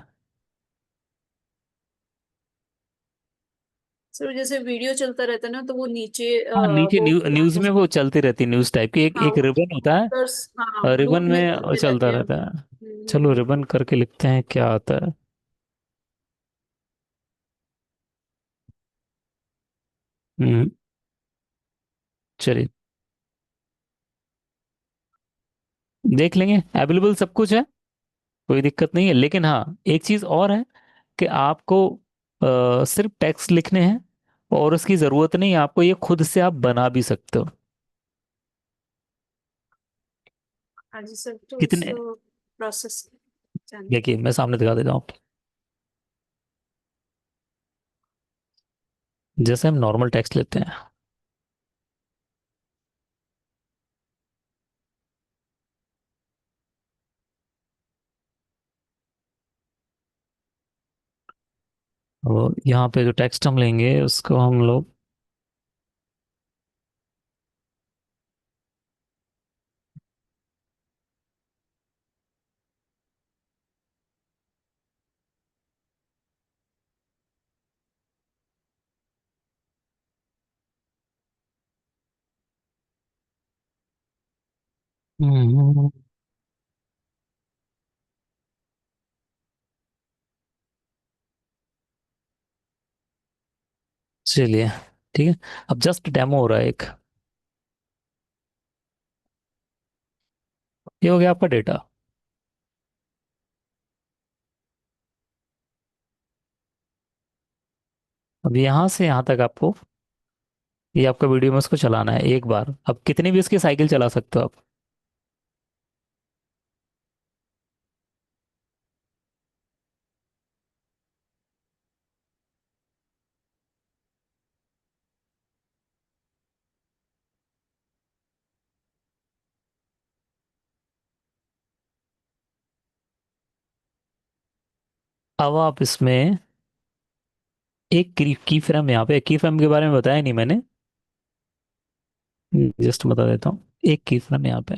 सर जैसे वीडियो चलता रहता है ना, तो वो नीचे हाँ, नीचे वो न्यूज़ में वो चलती रहती है, न्यूज़ टाइप की एक हाँ एक रिबन होता है। हाँ रिबन लूप में में चलते चलता रहते हैं। रहता है। चलो रिबन करके लिखते हैं क्या आता है। हम्म चलिए, देख लेंगे। अवेलेबल सब कुछ है, कोई दिक्कत नहीं है। लेकिन हाँ, एक चीज़ और है कि आपको सिर्फ टेक्स्ट लिखने हैं, और उसकी ज़रूरत नहीं है आपको, ये खुद से आप बना भी सकते हो। हाँ जी सर, तो उस कितने, प्रोसेस जान। देखिए मैं सामने दिखा देता हूँ। जैसे हम नॉर्मल टेक्स्ट लेते हैं, वो यहाँ पे जो टेक्स्ट हम लेंगे उसको हम लोग हम्म, चलिए ठीक है। अब जस्ट डेमो हो रहा है एक, ये हो गया आपका डेटा। अब यहाँ से यहाँ तक आपको, ये आपका वीडियो में उसको चलाना है एक बार। अब कितनी भी इसकी साइकिल चला सकते हो आप। अब आप इसमें एक की फ्रेम, यहाँ पे की फ्रेम के बारे में बताया नहीं मैंने, जस्ट बता देता हूँ। एक की फ्रेम यहाँ पे,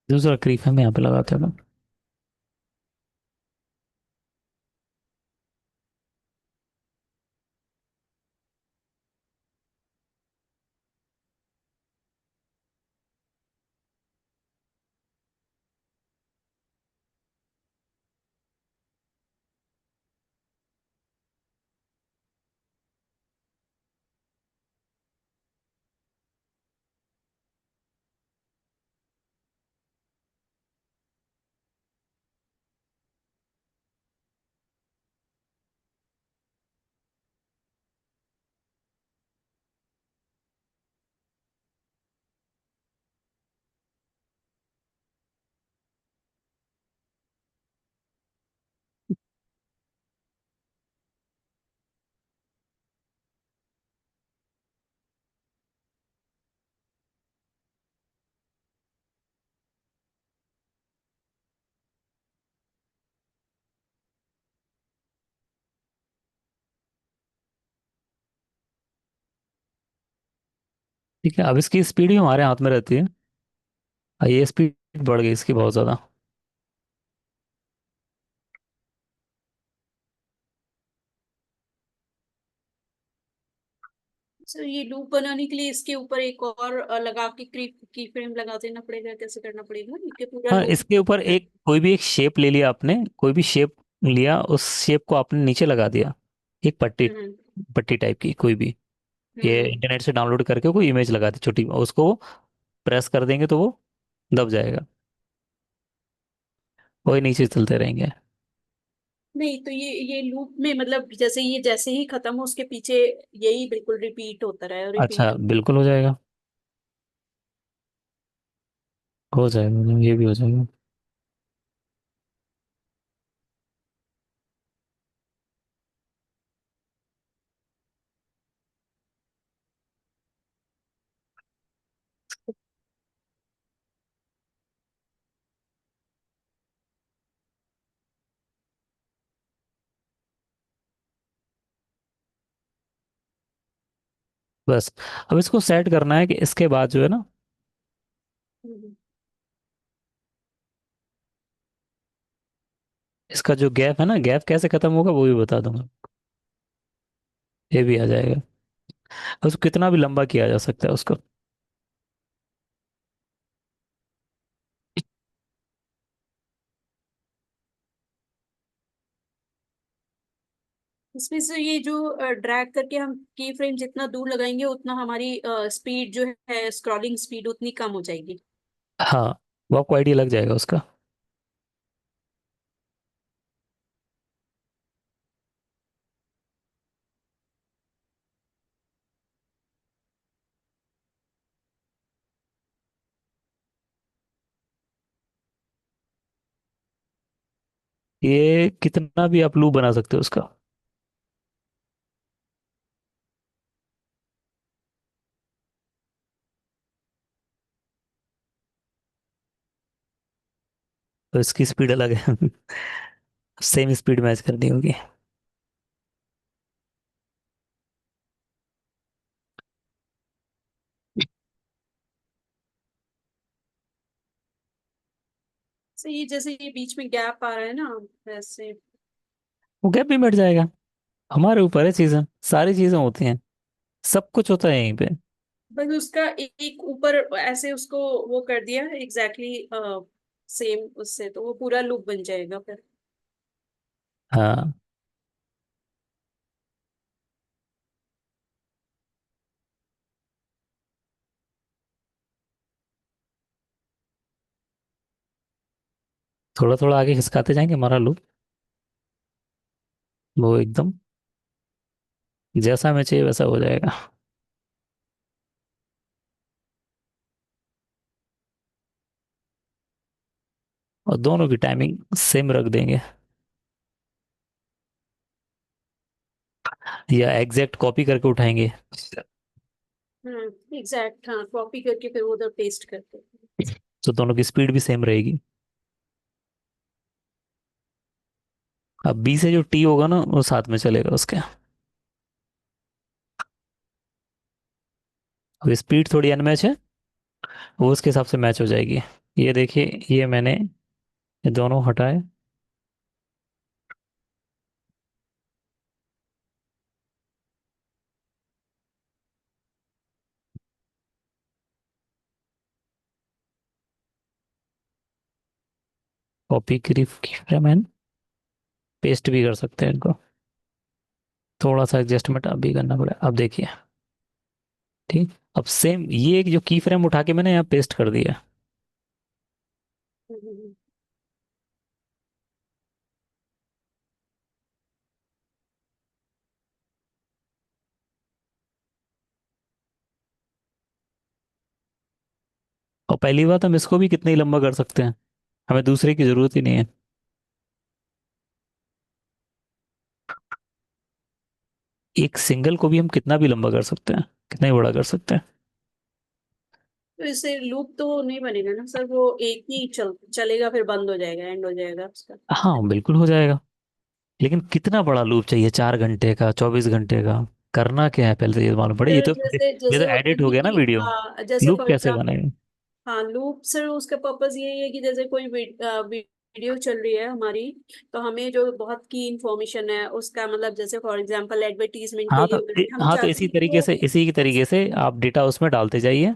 दूसरा क्रीप हम यहाँ पे लगाते हैं। ठीक है, अब इसकी स्पीड भी हमारे हाथ में रहती है। ये स्पीड बढ़ गई इसकी बहुत ज्यादा। सर ये लूप बनाने के लिए इसके ऊपर एक और लगा के की फ्रेम लगा देना पड़ेगा, कैसे करना पड़ेगा ये पूरा हाँ, लूप? इसके ऊपर एक कोई भी एक शेप ले लिया आपने, कोई भी शेप लिया, उस शेप को आपने नीचे लगा दिया। एक पट्टी, हम्म पट्टी टाइप की कोई भी। ये हम्म। इंटरनेट से डाउनलोड करके कोई इमेज लगा दी छोटी, उसको प्रेस कर देंगे तो वो दब जाएगा। वही नीचे चलते रहेंगे। नहीं तो ये लूप में मतलब जैसे ये जैसे ही खत्म हो उसके पीछे यही बिल्कुल रिपीट होता रहे, अच्छा, रिपीट होता बिल्कुल हो जाएगा, हो जाएगा, ये भी हो जाएगा। बस, अब इसको सेट करना है कि इसके बाद जो है ना, रहे। इसका जो गैप है ना, गैप कैसे खत्म होगा वो भी बता दूंगा। ये भी आ जाएगा। उसको कितना भी लंबा किया जा सकता है उसको। इसमें से ये जो ड्रैग करके हम की फ्रेम जितना दूर लगाएंगे उतना हमारी स्पीड जो है, स्क्रॉलिंग स्पीड उतनी कम हो जाएगी। हाँ, वो आपको आइडिया लग जाएगा उसका। ये कितना भी आप लूप बना सकते हो उसका। तो इसकी स्पीड अलग है। सेम स्पीड मैच करनी होगी। so ये जैसे ये बीच में गैप आ रहा है ना, वैसे वो गैप भी मिट जाएगा। हमारे ऊपर है चीजें, सारी चीजें होती हैं, सब कुछ होता है यहीं पे। बस उसका एक ऊपर ऐसे उसको वो कर दिया एग्जैक्टली सेम उससे, तो वो पूरा लूप बन जाएगा फिर। हाँ, थोड़ा थोड़ा आगे खिसकाते जाएंगे हमारा लूप, वो एकदम जैसा हमें चाहिए वैसा हो जाएगा। और दोनों की टाइमिंग सेम रख देंगे, या एग्जैक्ट कॉपी करके उठाएंगे। एग्जैक्ट, हाँ कॉपी करके फिर उधर पेस्ट करते हैं। तो दोनों की स्पीड भी सेम रहेगी। अब बी से जो टी होगा ना वो साथ में चलेगा उसके। अब स्पीड थोड़ी अनमैच है, वो उसके हिसाब से मैच हो जाएगी। ये देखिए, ये मैंने ये दोनों हटाए, कॉपी की फ्रेम एंड पेस्ट भी कर सकते हैं इनको। थोड़ा सा एडजस्टमेंट अब भी करना पड़ेगा। अब देखिए, ठीक। अब सेम ये एक जो की फ्रेम उठा के मैंने यहाँ पेस्ट कर दिया। हम्म। और पहली बात, हम इसको भी कितना ही लंबा कर सकते हैं, हमें दूसरे की जरूरत ही नहीं है। एक सिंगल को भी हम कितना भी लंबा कर सकते हैं, कितना ही बड़ा कर सकते हैं। तो इससे लूप तो नहीं बनेगा ना सर, वो एक ही चलेगा फिर बंद हो जाएगा, एंड हो जाएगा उसका। हाँ बिल्कुल हो जाएगा, लेकिन कितना बड़ा लूप चाहिए, 4 घंटे का, 24 घंटे का? करना क्या है पहले तो ये मालूम पड़े। फिर ये जैसे तो जैसे होता है एडिट हो गया ना कि वीडियो। जैसे लूप फॉर कैसे एग्जाम्पल, बनेगा? हाँ लूप सर उसका पर्पस यही है कि जैसे कोई वीडियो चल रही है हमारी, तो हमें जो बहुत की इंफॉर्मेशन है उसका मतलब, जैसे फॉर एग्जांपल एडवर्टीजमेंट के हाँ तो लिए हम हाँ तो चाहते इसी हैं कि तरीके वो से, इसी की तरीके से आप डेटा उसमें डालते जाइए।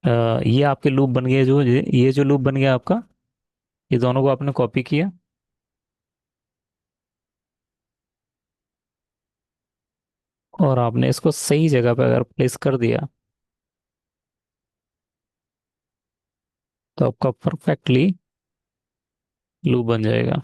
ये आपके लूप बन गए, जो ये जो लूप बन गया आपका, ये दोनों को आपने कॉपी किया और आपने इसको सही जगह पे अगर प्लेस कर दिया तो आपका परफेक्टली लूप बन जाएगा।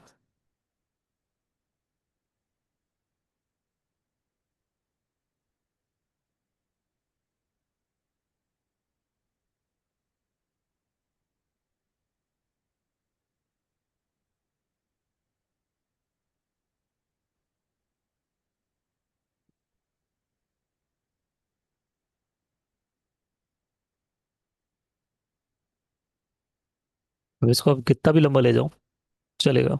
अब इसको आप कितना भी लंबा ले जाओ चलेगा।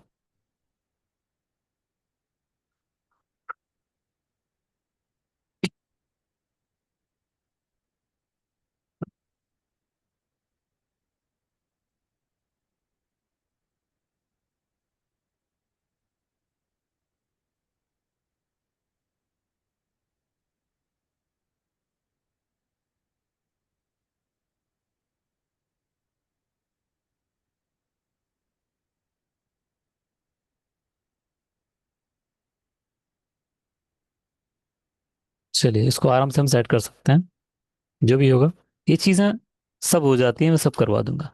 चलिए, इसको आराम से हम सेट कर सकते हैं। जो भी होगा, ये चीज़ें सब हो जाती हैं, मैं सब करवा दूंगा।